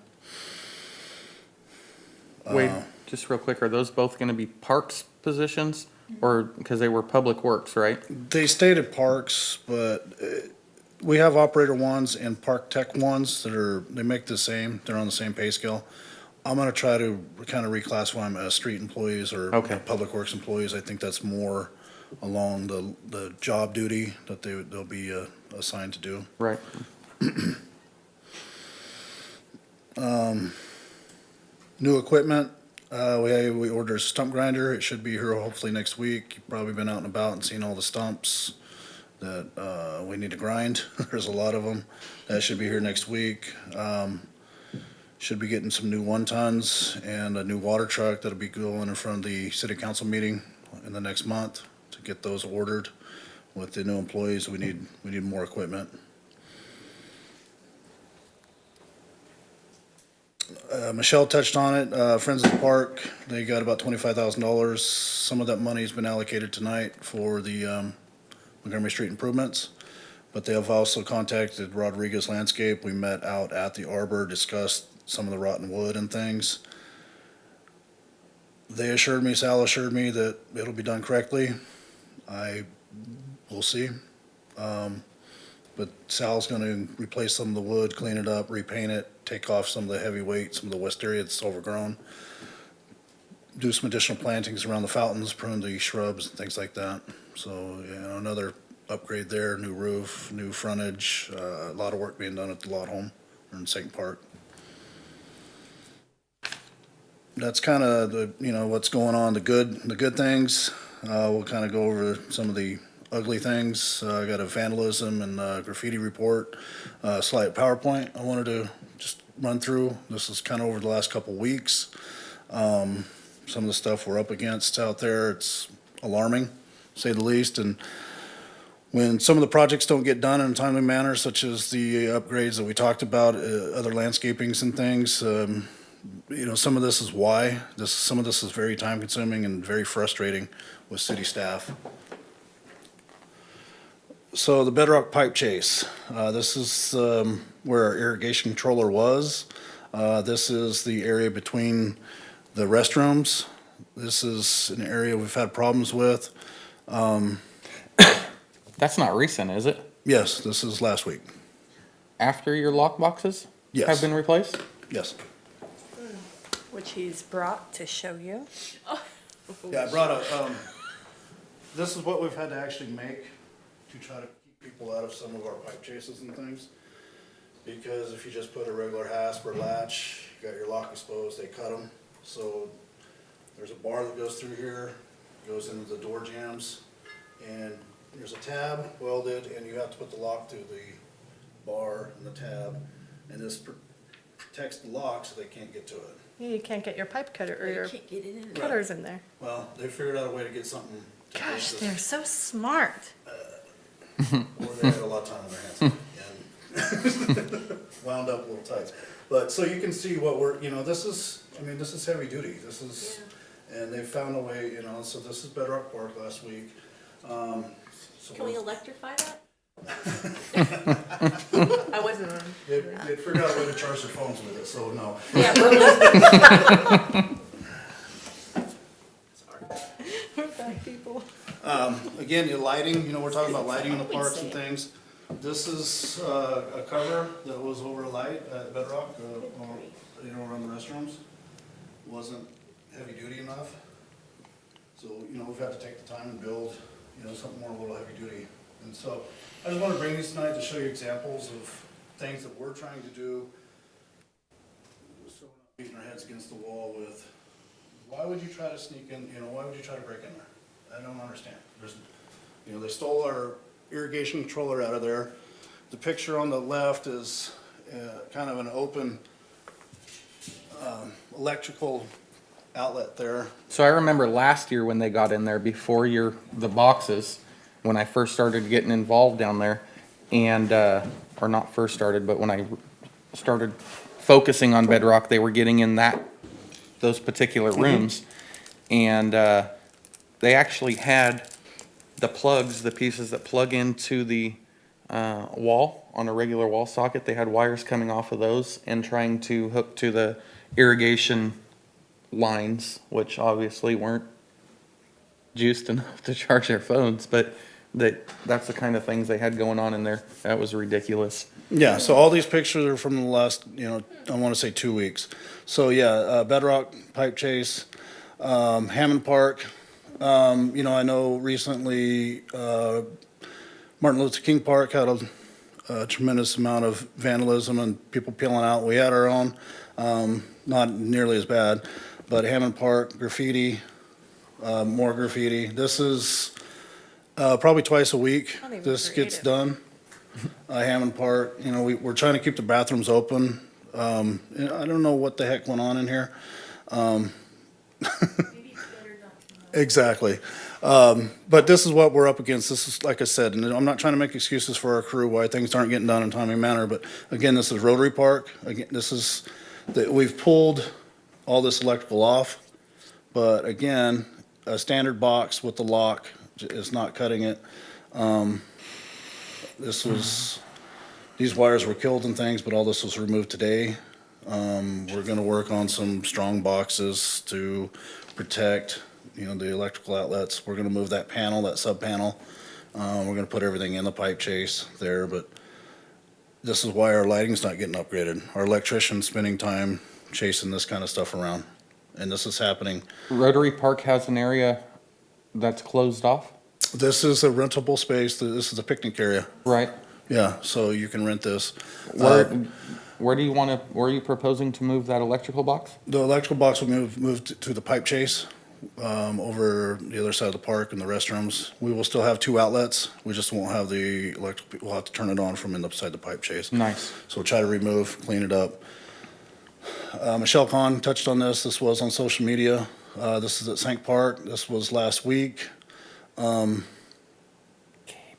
Speaker 4: Wait, just real quick, are those both gonna be parks positions? Or, because they were public works, right?
Speaker 6: They stated parks, but we have operator ones and park tech ones they make the same, they're on the same pay scale. I'm gonna try to kind of reclassify them as street employees or
Speaker 4: Okay.
Speaker 6: public works employees. I think that's more along the job duty that they'll be assigned to do.
Speaker 4: Right.
Speaker 6: New equipment, we ordered a stump grinder. It should be here hopefully next week. You've probably been out and about and seen all the stumps that we need to grind. There's a lot of them. That should be here next week. Should be getting some new 1-tons and a new water truck that'll be going in front of the city council meeting in the next month to get those ordered. With the new employees, we need more equipment. Michelle touched on it, Friends of the Park, they got about $25,000. Some of that money's been allocated tonight for the Montgomery Street improvements. But they have also contacted Rodriguez Landscape. We met out at the Arbor, discussed some of the rotten wood and things. Sal assured me that it'll be done correctly. We'll see. But Sal's gonna replace some of the wood, clean it up, repaint it, take off some of the heavy weight, some of the west area that's overgrown. Do some additional plantings around the fountains, prune the shrubs and things like that. So, another upgrade there, new roof, new frontage, a lot of work being done at the lot home in St. Park. That's kind of what's going on, the good things. We'll kind of go over some of the ugly things. I got a vandalism and graffiti report, slight PowerPoint I wanted to just run through. This is kind of over the last couple weeks. Some of the stuff we're up against out there, it's alarming, to say the least. And when some of the projects don't get done in a timely manner, such as the upgrades that we talked about, other landscapings and things, some of this is why. Some of this is very time consuming and very frustrating with city staff. So the bedrock pipe chase, this is where our irrigation controller was. This is the area between the restrooms. This is an area we've had problems with.
Speaker 4: That's not recent, is it?
Speaker 6: Yes, this is last week.
Speaker 4: After your lock boxes
Speaker 6: Yes.
Speaker 4: have been replaced?
Speaker 6: Yes.
Speaker 2: Which he's brought to show you.
Speaker 6: Yeah, I brought this is what we've had to actually make to try to keep people out of some of our pipe chases and things. Because if you just put a regular hasp or latch, you got your lock exposed, they cut them. So there's a bar that goes through here, goes into the door jambs, and there's a tab welded, and you have to put the lock through the bar and the tab, and this protects the lock so they can't get to it.
Speaker 2: You can't get your pipe cutter or your cutters in there.
Speaker 6: Well, they figured out a way to get something. to
Speaker 2: Gosh,
Speaker 6: fix
Speaker 2: they're
Speaker 6: this.
Speaker 2: so smart.
Speaker 6: Or they had a lot of time on their hands and wound up a little tight. But, so you can see what this is heavy duty. This is, and they found a way, so this is Bedrock Park last week.
Speaker 5: Can we electrify that? I wasn't on.
Speaker 6: They'd figured out a way to charge their phones with it, so no.
Speaker 5: Yeah, we're
Speaker 2: People.
Speaker 6: Again, your lighting, we're talking about lighting in the parks and things. This is a cover that was over light at Bedrock, around the restrooms. Wasn't heavy duty enough. So, we've had to take the time and build, something more a little heavy duty. And so, I just want to bring these tonight to show you examples of things that we're trying to do. So we're not beating our heads against the wall with, why would you try to sneak in, why would you try to break in there? I don't understand. They stole our irrigation controller out of there. The picture on the left is kind of an open electrical outlet there.
Speaker 4: So I remember last year when they got in there before the boxes, when I first started getting involved down there, and or not first started, but when I started focusing on Bedrock, they were getting in those particular rooms, and they actually had the plugs, the pieces that plug into the wall on a regular wall socket. They had wires coming off of those and trying to hook to the irrigation lines, which obviously weren't juiced enough to charge their phones, but that's the kind of things they had going on in there. That was ridiculous.
Speaker 6: Yeah, so all these pictures are from the last, I want to say 2 weeks. So yeah, Bedrock, Pipe Chase, Hammond Park. I know recently Martin Luther King Park had a tremendous amount of vandalism and people peeling out. We had our own, not nearly as bad, but Hammond Park, graffiti, more graffiti. This is probably twice a week this gets done. Hammond Park, we're trying to keep the bathrooms open. I don't know what the heck went on in here. Exactly. But this is what we're up against. This is, like I said, and I'm not trying to make excuses for our crew why things aren't getting done in a timely manner, but again, this is Rotary Park. Again, we've pulled all this electrical off, but again, a standard box with the lock is not cutting it. These wires were killed and things, but all this was removed today. We're gonna work on some strong boxes to protect, the electrical outlets. We're gonna move that panel, that sub panel. We're gonna put everything in the pipe chase there, but this is why our lighting's not getting upgraded. Our electrician's spending time chasing this kind of stuff around, and this is happening.
Speaker 4: Rotary Park has an area that's closed off?
Speaker 6: This is a rentable space. This is a picnic area.
Speaker 4: Right.
Speaker 6: Yeah, so you can rent this.
Speaker 4: Where are you proposing to move that electrical box?
Speaker 6: The electrical box will move to the pipe chase over the other side of the park and the restrooms. We will still have 2 outlets. We just won't have the electric. We'll have to turn it on from inside the pipe chase.
Speaker 4: Nice.
Speaker 6: So we'll try to remove, clean it up. Michelle Kahn touched on this. This was on social media. This is at St. Park. This was last week.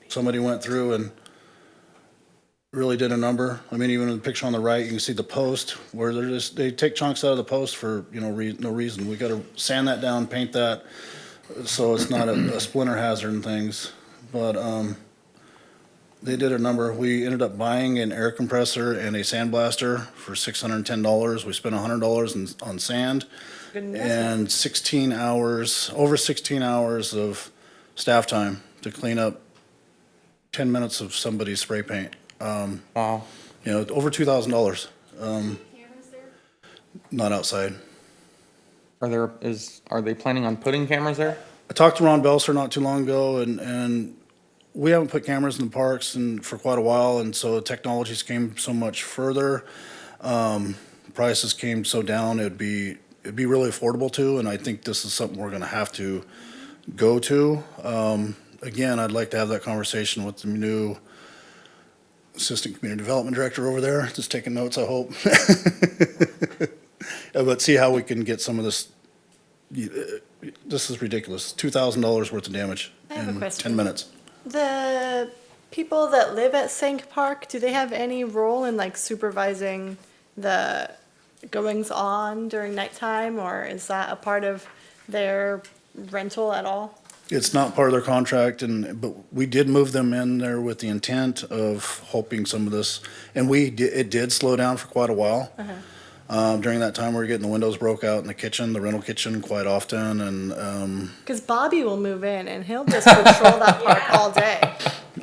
Speaker 6: Somebody went through and really did a number. I mean, even in the picture on the right, you can see the post where they take chunks out of the post for, no reason. We got to sand that down, paint that, so it's not a splinter hazard and things. But they did a number. We ended up buying an air compressor and a sandblaster for $610. We spent $100 on sand and 16 hours, over 16 hours of staff time to clean up 10 minutes of somebody's spray paint.
Speaker 4: Wow.
Speaker 6: Over $2,000. Not outside.
Speaker 4: Are they planning on putting cameras there?
Speaker 6: I talked to Ron Belser not too long ago, and we haven't put cameras in the parks for quite a while, and so technologies came so much further. Prices came so down, it'd be really affordable too, and I think this is something we're gonna have to go to. Again, I'd like to have that conversation with the new Assistant Community Development Director over there, just taking notes, I hope. But see how we can get some of this. This is ridiculous. $2,000 worth of damage
Speaker 2: I have a
Speaker 6: in
Speaker 2: question.
Speaker 6: 10 minutes.
Speaker 2: The people that live at Sank Park, do they have any role in supervising the goings on during nighttime, or is that a part of their rental at all?
Speaker 6: It's not part of their contract, but we did move them in there with the intent of hoping some of this, and it did slow down for quite a while. During that time, we were getting the windows broke out in the kitchen, the rental kitchen, quite often, and
Speaker 2: Because Bobby will move in and he'll just patrol that park all day.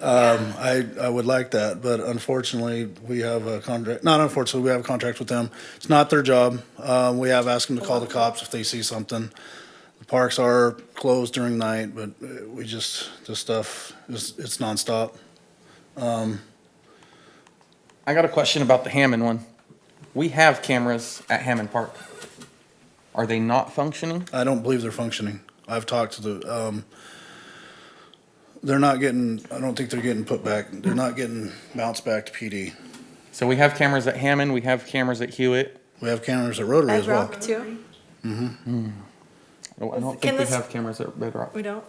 Speaker 6: I would like that, but unfortunately, we have a contract. Not unfortunately, we have a contract with them. It's not their job. We have asked them to call the cops if they see something. The parks are closed during night, but this stuff it's nonstop.
Speaker 4: I got a question about the Hammond one. We have cameras at Hammond Park. Are they not functioning?
Speaker 6: I don't believe they're functioning. I've talked to they're not getting. I don't think they're getting put back. They're not getting bounced back to PD.
Speaker 4: So we have cameras at Hammond, we have cameras at Hewitt.
Speaker 6: We have cameras at Rotary as well.
Speaker 2: Bedrock too.
Speaker 4: I don't
Speaker 2: Can
Speaker 4: think we
Speaker 2: this-
Speaker 4: have cameras at Bedrock.
Speaker 2: We don't?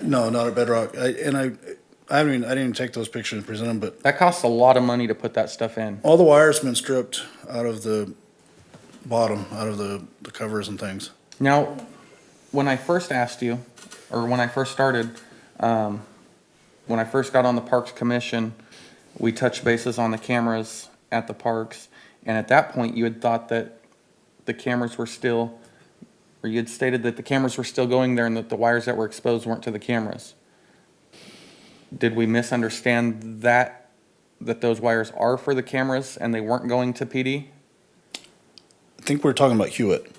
Speaker 6: No, not at Bedrock. I didn't even take those pictures and present them, but
Speaker 4: That costs a lot of money to put that stuff in.
Speaker 6: all the wires have been stripped out of the bottom, out of the covers and things.
Speaker 4: Now, when I first asked you, or when I first started, when I first got on the Parks Commission, we touched bases on the cameras at the parks, and at that point, you had thought that the cameras were still, or you had stated that the cameras were still going there and that the wires that were exposed weren't to the cameras. Did we misunderstand that those wires are for the cameras and they weren't going to PD?
Speaker 6: I think we're talking about Hewitt.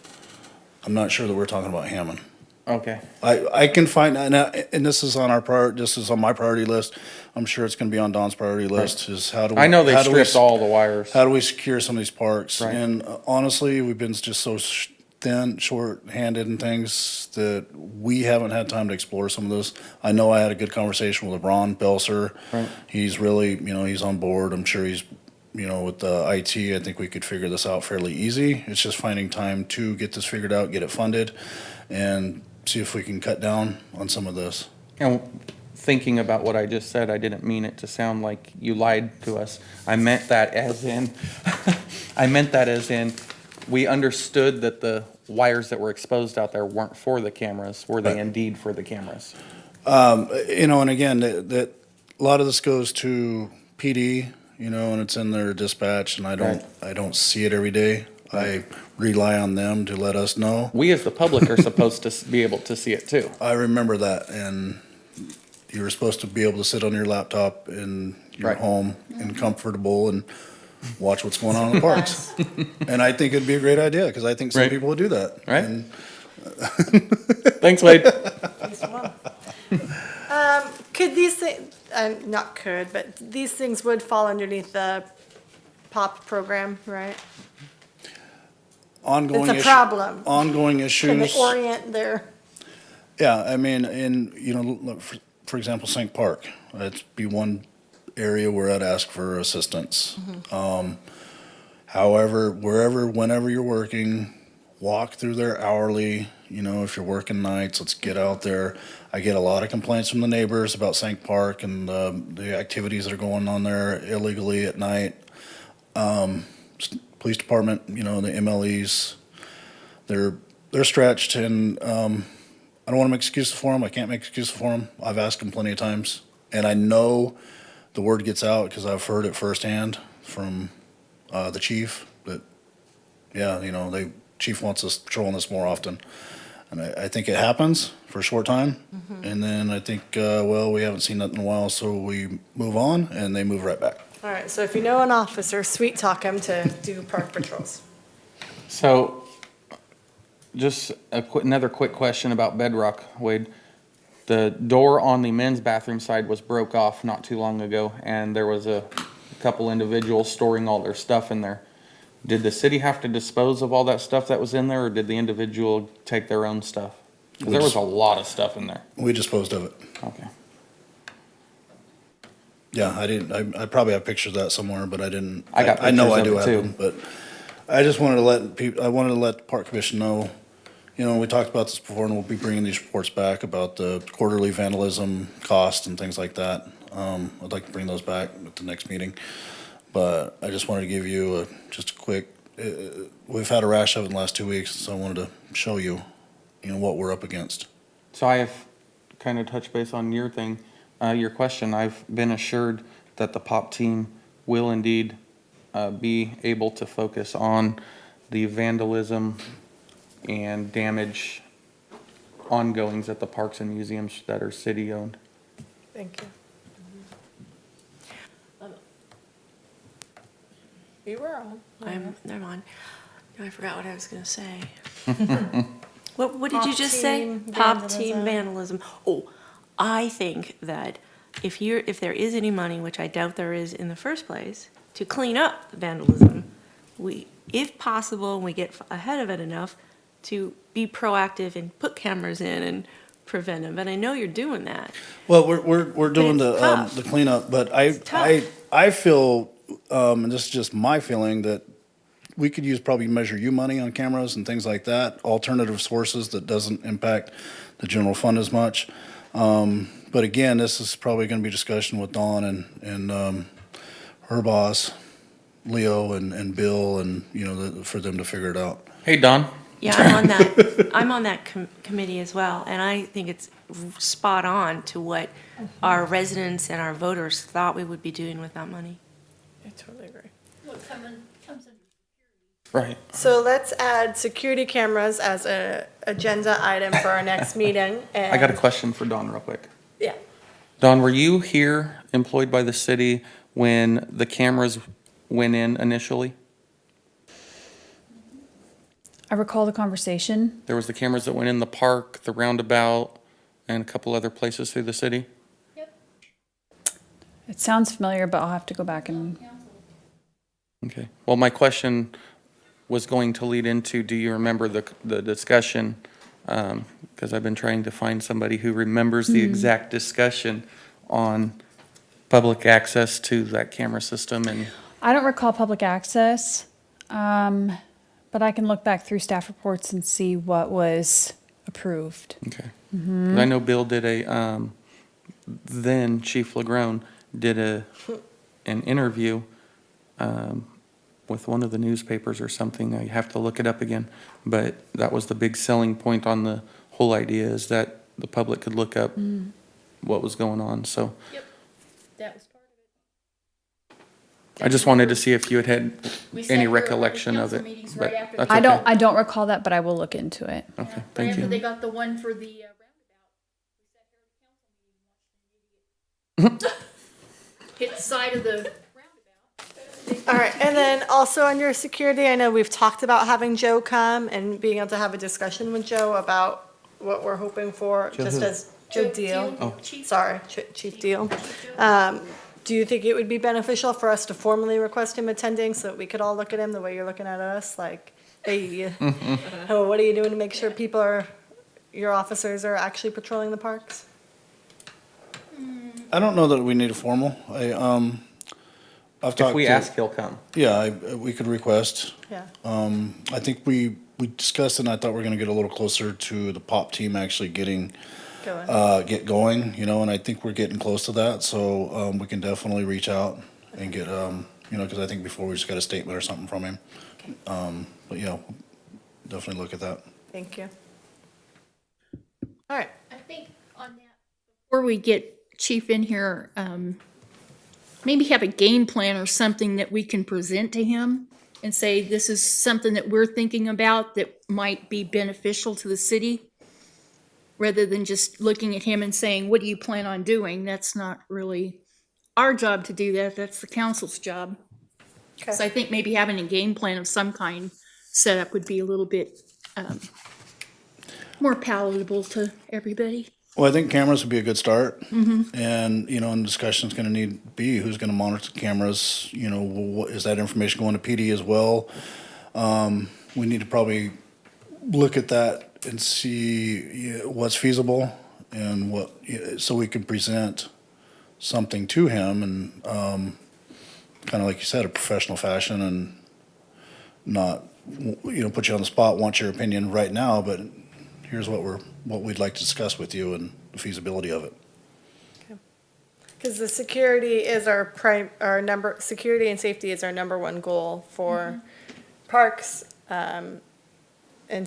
Speaker 6: I'm not sure that we're talking about Hammond.
Speaker 4: Okay.
Speaker 6: I can find, and this is on this is on my priority list. I'm sure it's gonna be on Don's priority list, is how do we?
Speaker 4: I know they
Speaker 6: how do we
Speaker 4: stripped all the wires.
Speaker 6: How do we secure some of these parks?
Speaker 4: Right.
Speaker 6: And honestly, we've been just so thin, short-handed and things that we haven't had time to explore some of this. I know I had a good conversation with LeBron Belser.
Speaker 4: Right.
Speaker 6: He's really, he's on board. I'm sure he's, with the IT, I think we could figure this out fairly easy. It's just finding time to get this figured out, get it funded, and see if we can cut down on some of this.
Speaker 4: And thinking about what I just said, I didn't mean it to sound like you lied to us. I meant that as in, we understood that the wires that were exposed out there weren't for the cameras. Were they indeed for the cameras?
Speaker 6: And again, that a lot of this goes to PD, and it's in their dispatch, and I don't see it every day. I rely on them to let us know.
Speaker 4: We as the public are supposed to be able to see it too.
Speaker 6: I remember that, and you were supposed to be able to sit on your laptop in your
Speaker 4: Right.
Speaker 6: home and comfortable and watch what's going on in the parks. And I think it'd be a great idea, because I think some
Speaker 4: Right.
Speaker 6: people would do that.
Speaker 4: Right.
Speaker 6: And
Speaker 4: Thanks, Wade.
Speaker 2: Could these things, not could, but these things would fall underneath the POP program, right?
Speaker 6: ongoing
Speaker 2: It's a problem.
Speaker 6: Ongoing
Speaker 2: Can
Speaker 6: issues.
Speaker 2: they orient their,
Speaker 6: Yeah, I mean, look, for example, St. Park, that'd be one area where I'd ask for assistance. However, whenever you're working, walk through there hourly. If you're working nights, let's get out there. I get a lot of complaints from the neighbors about St. Park and the activities that are going on there illegally at night. Police department, the MLEs, they're stretched, and I don't want to make excuses for them. I can't make excuses for them. I've asked them plenty of times, and I know the word gets out because I've heard it firsthand from the chief that, the chief wants us patrolling this more often. And I think it happens for a short time, and then I think, we haven't seen that in a while, so we move on, and they move right back.
Speaker 2: all right, so if you know an officer, sweet talk him to do park patrols.
Speaker 4: So, just another quick question about Bedrock, Wade. The door on the men's bathroom side was broke off not too long ago, and there was a couple individuals storing all their stuff in there. Did the city have to dispose of all that stuff that was in there, or did the individual take their own stuff? 'Cause there was a lot of stuff in there.
Speaker 6: We disposed of it.
Speaker 4: Okay.
Speaker 6: Yeah, I didn't, I probably have pictures of that somewhere, but I didn't.
Speaker 4: I got
Speaker 6: I know
Speaker 4: pictures
Speaker 6: I
Speaker 4: of
Speaker 6: do
Speaker 4: it
Speaker 6: have
Speaker 4: too.
Speaker 6: them, but I just wanted to let I wanted to let the Park Commission know, we talked about this before, and we'll be bringing these reports back about the quarterly vandalism cost and things like that. I'd like to bring those back at the next meeting, but I just wanted to give you just a quick, we've had a rash of it in the last 2 weeks, so I wanted to show you, what we're up against.
Speaker 4: So I have kind of touched base on your thing, your question. I've been assured that the POP team will indeed be able to focus on the vandalism and damage ongoings at the parks and museums that are city-owned.
Speaker 2: Thank you. You were on.
Speaker 5: Never mind. No, I forgot what I was gonna say. What did you
Speaker 2: Pop
Speaker 5: just say?
Speaker 2: team
Speaker 5: Pop team
Speaker 2: vandalism.
Speaker 5: vandalism. Oh, I think that if there is any money, which I doubt there is in the first place, to clean up vandalism, if possible, we get ahead of it enough to be proactive and put cameras in and prevent them. But I know you're doing that.
Speaker 6: Well, we're doing
Speaker 5: it's tough.
Speaker 6: the cleanup, but
Speaker 5: It's tough.
Speaker 6: I feel, and this is just my feeling, that we could use probably Measure U money on cameras and things like that, alternative sources that doesn't impact the general fund as much. But again, this is probably gonna be discussion with Dawn and her boss, Leo and Bill, and, you know, for them to figure it out.
Speaker 4: Hey, Don.
Speaker 5: Yeah, I'm on that committee as well, and I think it's spot on to what our residents and our voters thought we would be doing with that money.
Speaker 2: I totally agree.
Speaker 4: Right.
Speaker 2: So let's add security cameras as a agenda item for our next meeting.
Speaker 4: I got a
Speaker 2: and-
Speaker 4: question for Don real quick.
Speaker 2: Yeah.
Speaker 4: Don, were you here employed by the city when the cameras went in initially?
Speaker 7: I recall the conversation.
Speaker 4: There was the cameras that went in the park, the roundabout, and a couple other places through the city?
Speaker 7: It sounds familiar, but I'll have to go back and,
Speaker 4: Okay. Well, my question was going to lead into, do you remember the discussion? Because I've been trying to find somebody who remembers the exact discussion on public access to that camera system and,
Speaker 7: I don't recall public access, but I can look back through staff reports and see what was approved.
Speaker 4: okay. 'Cause I know Bill did then Chief LaGrone did an interview with one of the newspapers or something. I have to look it up again. But that was the big selling point on the whole idea, is that the public could look up what was going on, so.
Speaker 3: Yep, that was part of
Speaker 4: I just wanted to see if you had
Speaker 3: We sat
Speaker 4: any
Speaker 3: here at the
Speaker 4: recollection of
Speaker 3: council
Speaker 4: it.
Speaker 3: meetings
Speaker 4: But
Speaker 3: right after
Speaker 4: that's
Speaker 3: the-
Speaker 4: okay.
Speaker 7: I don't recall that, but I will look into it.
Speaker 4: Okay,
Speaker 3: Right
Speaker 4: thank
Speaker 3: after they
Speaker 4: you.
Speaker 3: got the one for the roundabout, we sat here at the council meeting, watched the idiot hit the side of the roundabout.
Speaker 2: All right, and then also under security, I know we've talked about having Joe come and being able to have a discussion with Joe about what we're hoping for, just
Speaker 4: who?
Speaker 2: as Joe Deal.
Speaker 4: Oh.
Speaker 3: Chief.
Speaker 2: Sorry, Chief Deal. Do you think it would be beneficial for us to formally request him attending so that we could all look at him the way you're looking at us? Like, hey, oh, what are you doing to make sure your officers are actually patrolling the parks?
Speaker 6: I don't know that we need a formal. I've
Speaker 4: If
Speaker 6: talked
Speaker 4: we
Speaker 6: to-
Speaker 4: ask, he'll come.
Speaker 6: Yeah, we could request.
Speaker 2: Yeah.
Speaker 6: I think we discussed it, and I thought we were gonna get a little closer to the pop team actually getting,
Speaker 2: Going.
Speaker 6: get going, you know, and I think we're getting close to that, so, we can definitely reach out and get, you know, cause I think before we just got a statement or something from him. But yeah, definitely look at that.
Speaker 2: Thank you. All right.
Speaker 3: I think on that, before we get Chief in here, maybe have a game plan or something that we can present to him and say, this is something that we're thinking about that might be beneficial to the city, rather than just looking at him and saying, what do you plan on doing? That's not really our job to do that. That's the council's job. So I think maybe having a game plan of some kind set up would be a little bit more palatable to everybody.
Speaker 6: Well, I think cameras would be a good start. And, you know, and discussion's gonna need to be who's gonna monitor the cameras, you know, what, is that information going to PD as well? We need to probably look at that and see what's feasible and what, so we can present something to him and, kinda like you said, a professional fashion and not, you know, put you on the spot, want your opinion right now, but here's what we'd like to discuss with you and the feasibility of it.
Speaker 2: Because the security is security and safety is our number one goal for parks. And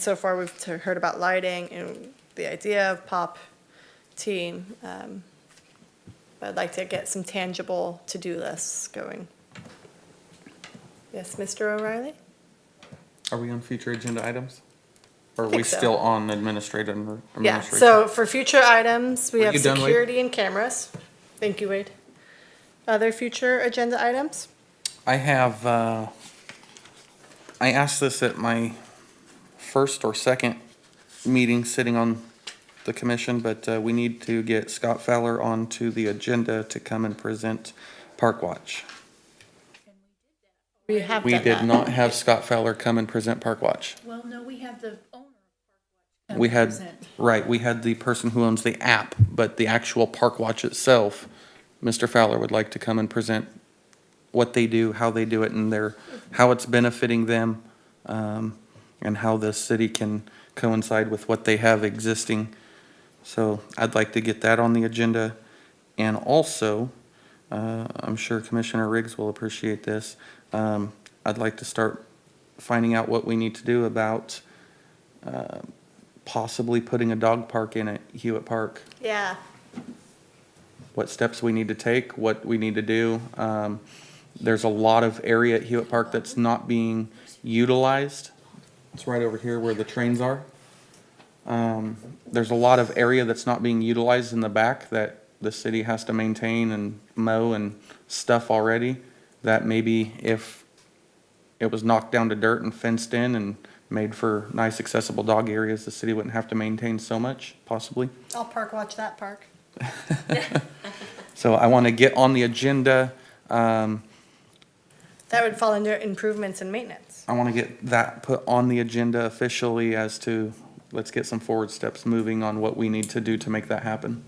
Speaker 2: so far, we've heard about lighting and the idea of pop team. But I'd like to get some tangible to-do lists going. Yes, Mr. O'Reilly?
Speaker 4: Are we on future agenda items? Or are we
Speaker 2: Think so.
Speaker 4: still on administrative?
Speaker 2: Yeah, so for future items, we
Speaker 4: Were
Speaker 2: have
Speaker 4: you done, Wade?
Speaker 2: security and cameras. Thank you, Wade. Other future agenda items?
Speaker 4: I have, I asked this at my first or second meeting sitting on the commission, but we need to get Scott Fowler onto the agenda to come and present Park Watch.
Speaker 2: We have
Speaker 4: We
Speaker 2: done
Speaker 4: did
Speaker 2: that.
Speaker 4: not have Scott Fowler come and present Park Watch.
Speaker 3: Well, no, we have the owner.
Speaker 4: We had, right, we had the person who owns the app, but the actual Park Watch itself, Mr. Fowler would like to come and present what they do, how they do it, and how it's benefiting them, and how the city can coincide with what they have existing. So I'd like to get that on the agenda. And also, I'm sure Commissioner Riggs will appreciate this. I'd like to start finding out what we need to do about possibly putting a dog park in at Hewitt Park.
Speaker 2: Yeah.
Speaker 4: What steps we need to take, what we need to do. There's a lot of area at Hewitt Park that's not being utilized. It's right over here where the trains are. There's a lot of area that's not being utilized in the back that the city has to maintain and mow and stuff already, that maybe if it was knocked down to dirt and fenced in and made for nice accessible dog areas, the city wouldn't have to maintain so much, possibly.
Speaker 2: I'll park watch that park.
Speaker 4: So I want to get on the agenda.
Speaker 2: That would fall under improvements and maintenance.
Speaker 4: I want to get that put on the agenda officially as to, let's get some forward steps moving on what we need to do to make that happen.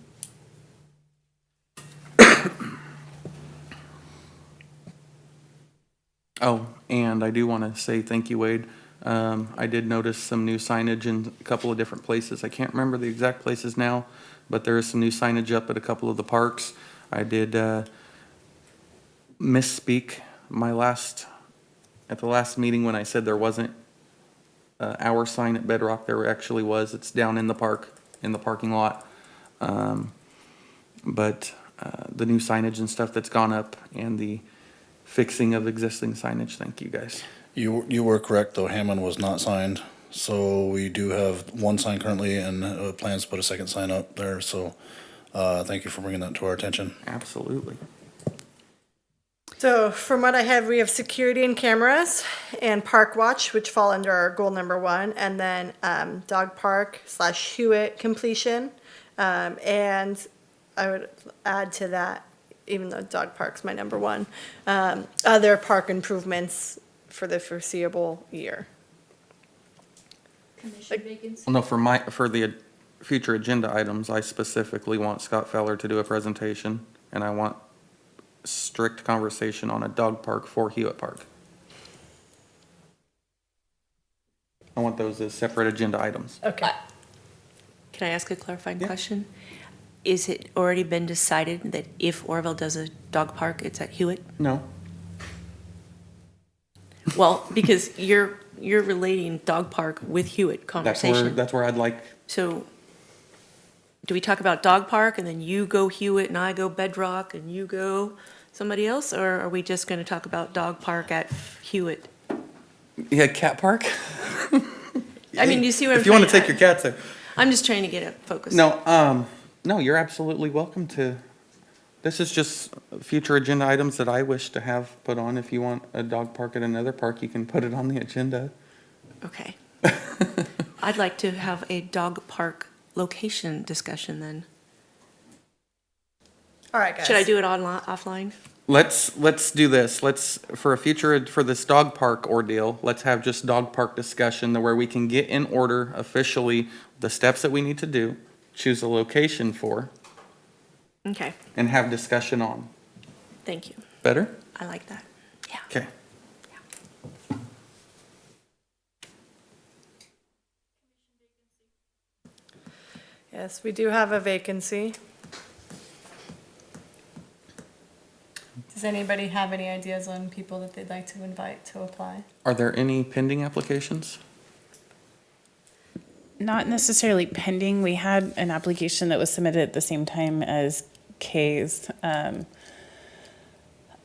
Speaker 4: Oh, and I do want to say thank you, Wade. I did notice some new signage in a couple of different places. I can't remember the exact places now, but there is some new signage up at a couple of the parks. I did misspeak at the last meeting when I said there wasn't our sign at Bedrock. There actually was. It's down in the park, in the parking lot. But the new signage and stuff that's gone up and the fixing of existing signage, thank you guys.
Speaker 6: You were correct, though. Hammond was not signed. So we do have one sign currently and plans to put a second sign up there. So thank you for bringing that to our attention.
Speaker 4: Absolutely.
Speaker 2: So from what I have, we have security and cameras and park watch, which fall under our goal number 1, and then dog park / Hewitt completion. And I would add to that, even though dog park's my number 1, other park improvements for the foreseeable year.
Speaker 3: Commission vacancy.
Speaker 4: Well, no, for the future agenda items, I specifically want Scott Feller to do a presentation, and I want strict conversation on a dog park for Hewitt Park. I want those as separate agenda items.
Speaker 2: Okay.
Speaker 5: Can I ask a clarifying question? Is it already been decided that if Oroville does a dog park, it's at Hewitt?
Speaker 4: No,
Speaker 5: Well, because you're relating dog park with Hewitt conversation.
Speaker 4: that's where I'd like,
Speaker 5: So do we talk about dog park and then you go Hewitt and I go Bedrock and you go somebody else? Or are we just going to talk about dog park at Hewitt?
Speaker 4: yeah, cat park?
Speaker 5: I mean, do you see what I'm
Speaker 4: If you want to
Speaker 5: trying-
Speaker 4: take your cats there.
Speaker 5: I'm just trying to get a focus.
Speaker 4: No, you're absolutely welcome to. This is just future agenda items that I wish to have put on. If you want a dog park at another park, you can put it on the agenda.
Speaker 5: Okay. I'd like to have a dog park location discussion then.
Speaker 2: All right, guys.
Speaker 5: Should I do it offline?
Speaker 4: Let's do this. For this dog park ordeal, let's have just dog park discussion where we can get in order officially the steps that we need to do, choose a location for,
Speaker 5: Okay,
Speaker 4: and have discussion on.
Speaker 5: thank you.
Speaker 4: Better?
Speaker 5: I like that. Yeah.
Speaker 4: Okay.
Speaker 2: Yes, we do have a vacancy. Does anybody have any ideas on people that they'd like to invite to apply?
Speaker 4: Are there any pending applications?
Speaker 1: Not necessarily pending. We had an application that was submitted at the same time as Kay's. I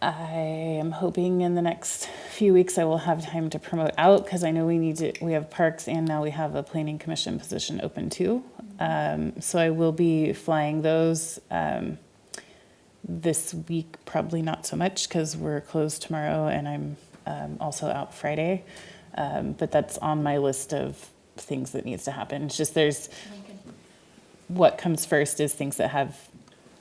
Speaker 1: am hoping in the next few weeks I will have time to promote out because I know we have parks and now we have a planning commission position open too. So I will be flying those this week, probably not so much because we're closed tomorrow and I'm also out Friday. But that's on my list of things that needs to happen. It's just what comes first is things that have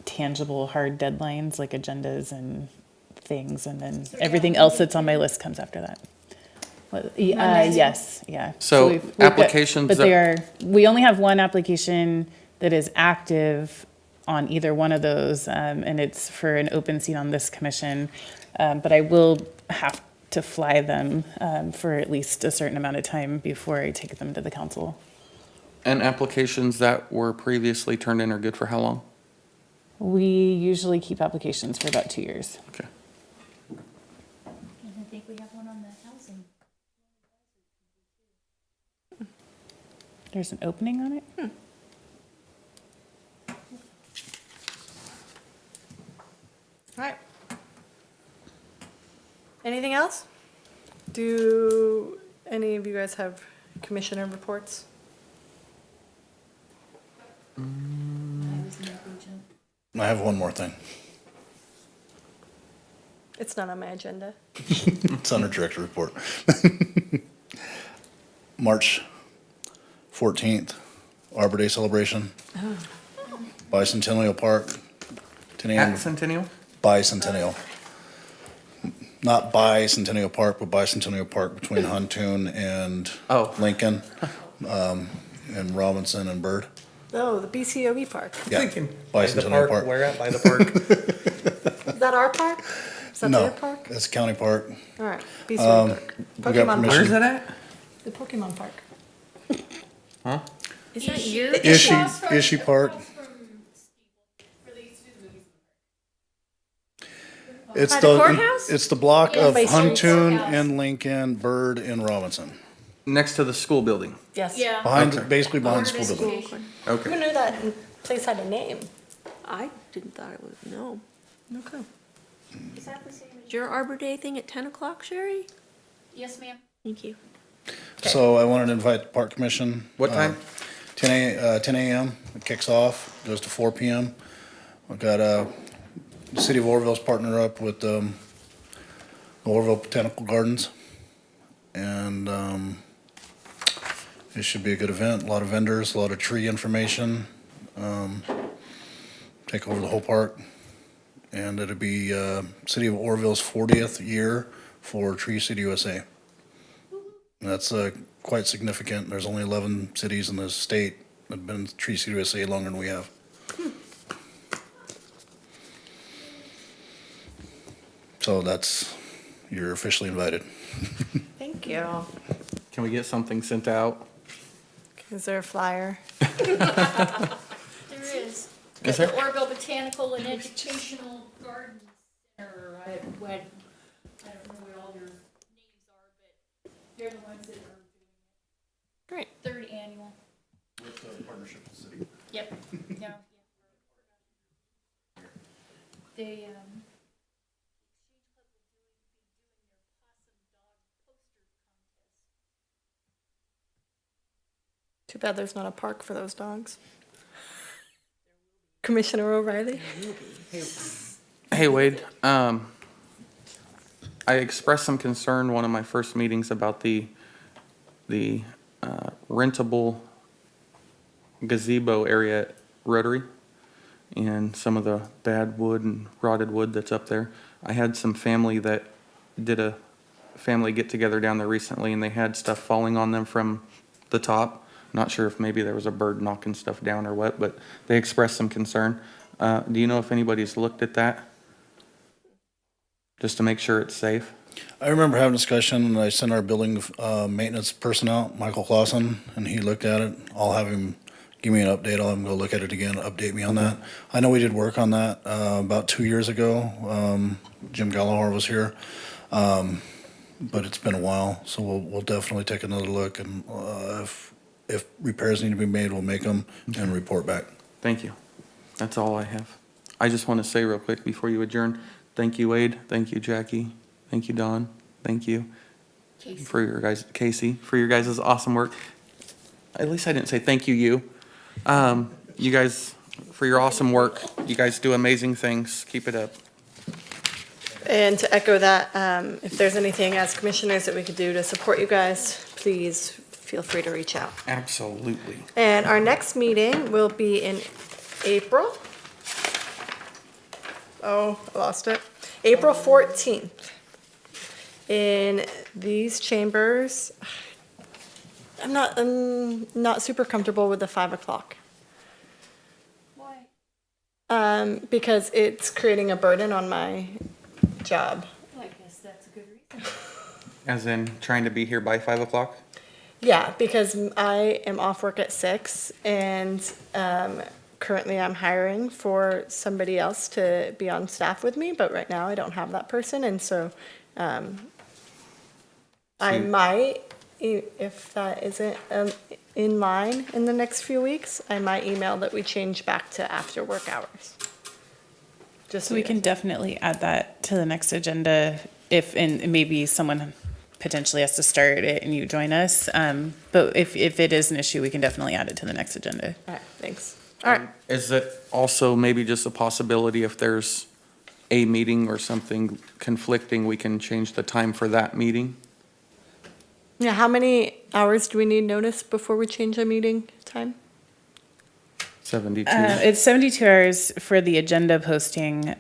Speaker 1: tangible, hard deadlines like agendas and things, and then everything else that's on my list comes after that. Yes, yeah.
Speaker 4: So
Speaker 1: we've got-
Speaker 4: applications
Speaker 1: but
Speaker 4: that-
Speaker 1: we only have one application that is active on either one of those, and it's for an open seat on this commission. But I will have to fly them for at least a certain amount of time before I take them to the council.
Speaker 4: And applications that were previously turned in are good for how long?
Speaker 1: We usually keep applications for about 2 years.
Speaker 4: Okay.
Speaker 3: I think we have one on the housing.
Speaker 1: There's an opening on it?
Speaker 2: All right. Anything else? Do any of you guys have commissioner reports?
Speaker 6: I have one more thing.
Speaker 2: It's not on my agenda.
Speaker 6: It's under director report. March 14th, Arbor Day celebration. Bicentennial Park, 10
Speaker 4: At
Speaker 6: a.m.
Speaker 4: Centennial?
Speaker 6: Bicentennial. Not Bicentennial Park, but Bicentennial Park between Huntoon and
Speaker 4: Oh.
Speaker 6: Lincoln, and Robinson and Bird.
Speaker 2: Oh, the BCOE park.
Speaker 6: Yeah,
Speaker 4: Thinking by the
Speaker 6: Bicentennial
Speaker 4: park,
Speaker 6: Park.
Speaker 4: where at, by the park?
Speaker 2: Is that our park? Is that their
Speaker 6: No,
Speaker 2: park?
Speaker 6: it's county park.
Speaker 2: All right, BCOE park.
Speaker 6: we got
Speaker 2: Pokemon
Speaker 6: permission.
Speaker 4: Where's
Speaker 2: park.
Speaker 4: that at?
Speaker 2: The Pokemon park.
Speaker 5: Is that your?
Speaker 6: Ishi Park. It's
Speaker 5: By the courthouse?
Speaker 6: It's the block of
Speaker 2: by Street
Speaker 6: Huntoon
Speaker 3: Courthouse.
Speaker 6: and Lincoln, Bird and Robinson.
Speaker 4: Next to the school building.
Speaker 2: Yes.
Speaker 3: Yeah.
Speaker 6: Behind, basically behind the school building.
Speaker 2: Who
Speaker 4: Okay.
Speaker 2: knew that place had a name?
Speaker 5: I didn't thought it was, no. Okay. Is that the same as your Arbor Day thing at 10 o'clock, Sherry?
Speaker 3: Yes, ma'am.
Speaker 5: Thank you.
Speaker 6: So I wanted to invite the park commission.
Speaker 4: What time?
Speaker 6: 10 a.m. It kicks off, goes to 4 p.m. We've got, the city of Oroville's partner up with, the Oroville Botanical Gardens. And, it should be a good event, a lot of vendors, a lot of tree information. Take over the whole park. And it'll be, city of Oroville's 40th year for Tree City USA. That's quite significant. There's only 11 cities in the state that have been Tree City USA longer than we have. So you're officially invited.
Speaker 2: Thank you.
Speaker 4: Can we get something sent out?
Speaker 2: Is there a flyer?
Speaker 3: There is.
Speaker 4: Is
Speaker 3: The
Speaker 4: there?
Speaker 3: Oroville Botanical and Educational Gardens Center. I don't know what all your names are, but they're the ones that are doing
Speaker 2: Great.
Speaker 3: it. Third annual.
Speaker 6: With the partnership with the city.
Speaker 3: Yep. Yeah. They,
Speaker 2: Too bad there's not a park for those dogs. Commissioner O'Reilly?
Speaker 4: Hey, Wade, I expressed some concern one of my first meetings about the rentable gazebo area at Rotary and some of the bad wood and rotted wood that's up there. I had some family that did a family get-together down there recently, and they had stuff falling on them from the top. Not sure if maybe there was a bird knocking stuff down or what, but they expressed some concern. Do you know if anybody's looked at that? Just to make sure it's safe?
Speaker 6: I remember having a discussion, and I sent our building maintenance person out, Michael Clausen, and he looked at it. I'll have him give me an update. I'll have him go look at it again, update me on that. I know we did work on that about 2 years ago. Jim Gallagher was here. But it's been a while, so we'll definitely take another look, and if repairs need to be made, we'll make them and report back.
Speaker 4: Thank you. That's all I have. I just want to say real quick before you adjourn, thank you, Wade. Thank you, Jackie. Thank you, Dawn. Thank you
Speaker 3: Casey.
Speaker 4: for your guys, Casey, for your guys' awesome work. At least I didn't say thank you, you. You guys, for your awesome work. You guys do amazing things. Keep it up.
Speaker 2: And to echo that, if there's anything as commissioners that we could do to support you guys, please feel free to reach out.
Speaker 4: Absolutely.
Speaker 2: And our next meeting will be in April. Oh, I lost it. April 14th. In these chambers. I'm not super comfortable with the 5 o'clock.
Speaker 3: why?
Speaker 2: because it's creating a burden on my job.
Speaker 3: I guess that's a good reason.
Speaker 4: As in trying to be here by 5 o'clock?
Speaker 2: Yeah, because I am off work at 6 and currently I'm hiring for somebody else to be on staff with me, but right now I don't have that person. And so I might, if that isn't in line in the next few weeks, I might email that we change back to after work hours. Just
Speaker 1: So we can definitely add that to the next agenda if, and maybe someone potentially has to start it and you join us. But if it is an issue, we can definitely add it to the next agenda.
Speaker 2: All right, thanks. All right.
Speaker 4: Is it also maybe just a possibility if there's a meeting or something conflicting, we can change the time for that meeting?
Speaker 2: Yeah, how many hours do we need notice before we change a meeting time?
Speaker 4: 72.
Speaker 1: It's 72 hours for the agenda posting.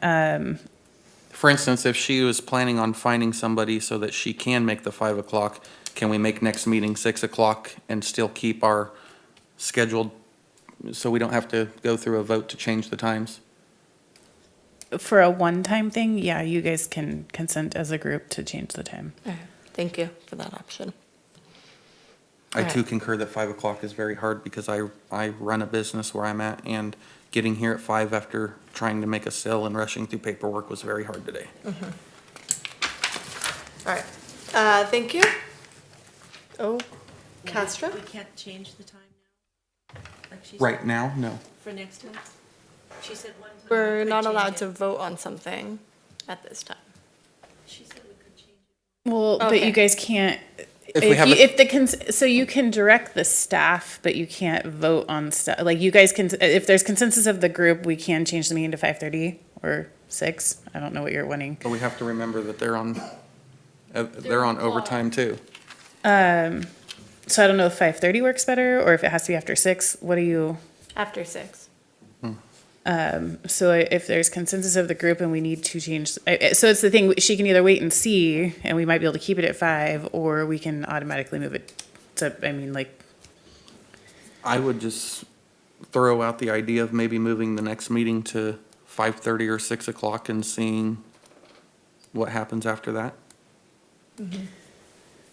Speaker 4: For instance, if she was planning on finding somebody so that she can make the 5 o'clock, can we make next meeting 6 o'clock and still keep our scheduled, so we don't have to go through a vote to change the times?
Speaker 1: For a one-time thing, yeah, you guys can consent as a group to change the time.
Speaker 2: All right, thank you for that option.
Speaker 4: I too concur that 5 o'clock is very hard because I run a business where I'm at, and getting here at 5 after trying to make a sale and rushing through paperwork was very hard today.
Speaker 2: All right, thank you. Oh, Castro?
Speaker 5: We can't change the time now? Like she said,
Speaker 4: Right now, no.
Speaker 5: for next time? She said one time.
Speaker 2: We're
Speaker 5: we could
Speaker 2: not
Speaker 5: change
Speaker 2: allowed
Speaker 5: it.
Speaker 2: to vote on something at this time.
Speaker 5: She said we could change it.
Speaker 1: Well, but
Speaker 2: Okay.
Speaker 1: you guys can't,
Speaker 4: If we have
Speaker 1: so you can direct the staff, but you can't vote on stuff. Like you guys can, if there's consensus of the group, we can change the meeting to 5:30 or 6. I don't know what you're wanting.
Speaker 4: But we have to remember that they're on overtime too.
Speaker 1: So I don't know if 5:30 works better or if it has to be after 6. What do you?
Speaker 2: After 6.
Speaker 1: So if there's consensus of the group and we need to change, so it's the thing, she can either wait and see, and we might be able to keep it at 5, or we can automatically move it to, I mean, like,
Speaker 4: I would just throw out the idea of maybe moving the next meeting to 5:30 or 6 o'clock and seeing what happens after that.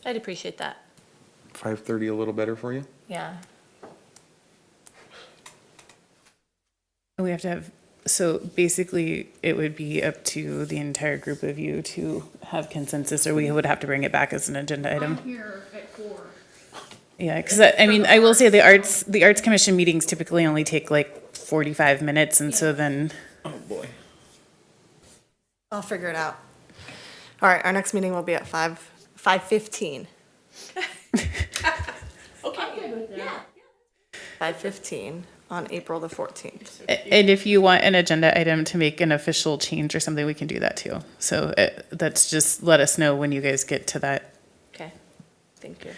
Speaker 2: I'd appreciate that.
Speaker 4: 5:30 a little better for you?
Speaker 2: Yeah.
Speaker 1: we have to have, so basically it would be up to the entire group of you to have consensus, or we would have to bring it back as an agenda item.
Speaker 3: I'm here at 4.
Speaker 1: Yeah, because I mean, I will say the Arts Commission meetings typically only take like 45 minutes, and so then,
Speaker 4: Oh, boy.
Speaker 2: I'll figure it out. All right, our next meeting will be at 5:15.
Speaker 5: Okay.
Speaker 2: 5:15 on April the 14th.
Speaker 1: and if you want an agenda item to make an official change or something, we can do that too. So that's just, let us know when you guys get to that.
Speaker 2: Okay, thank you.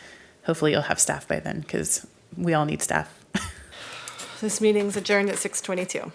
Speaker 1: Hopefully you'll have staff by then, because we all need staff.
Speaker 2: This meeting's adjourned at 6:22.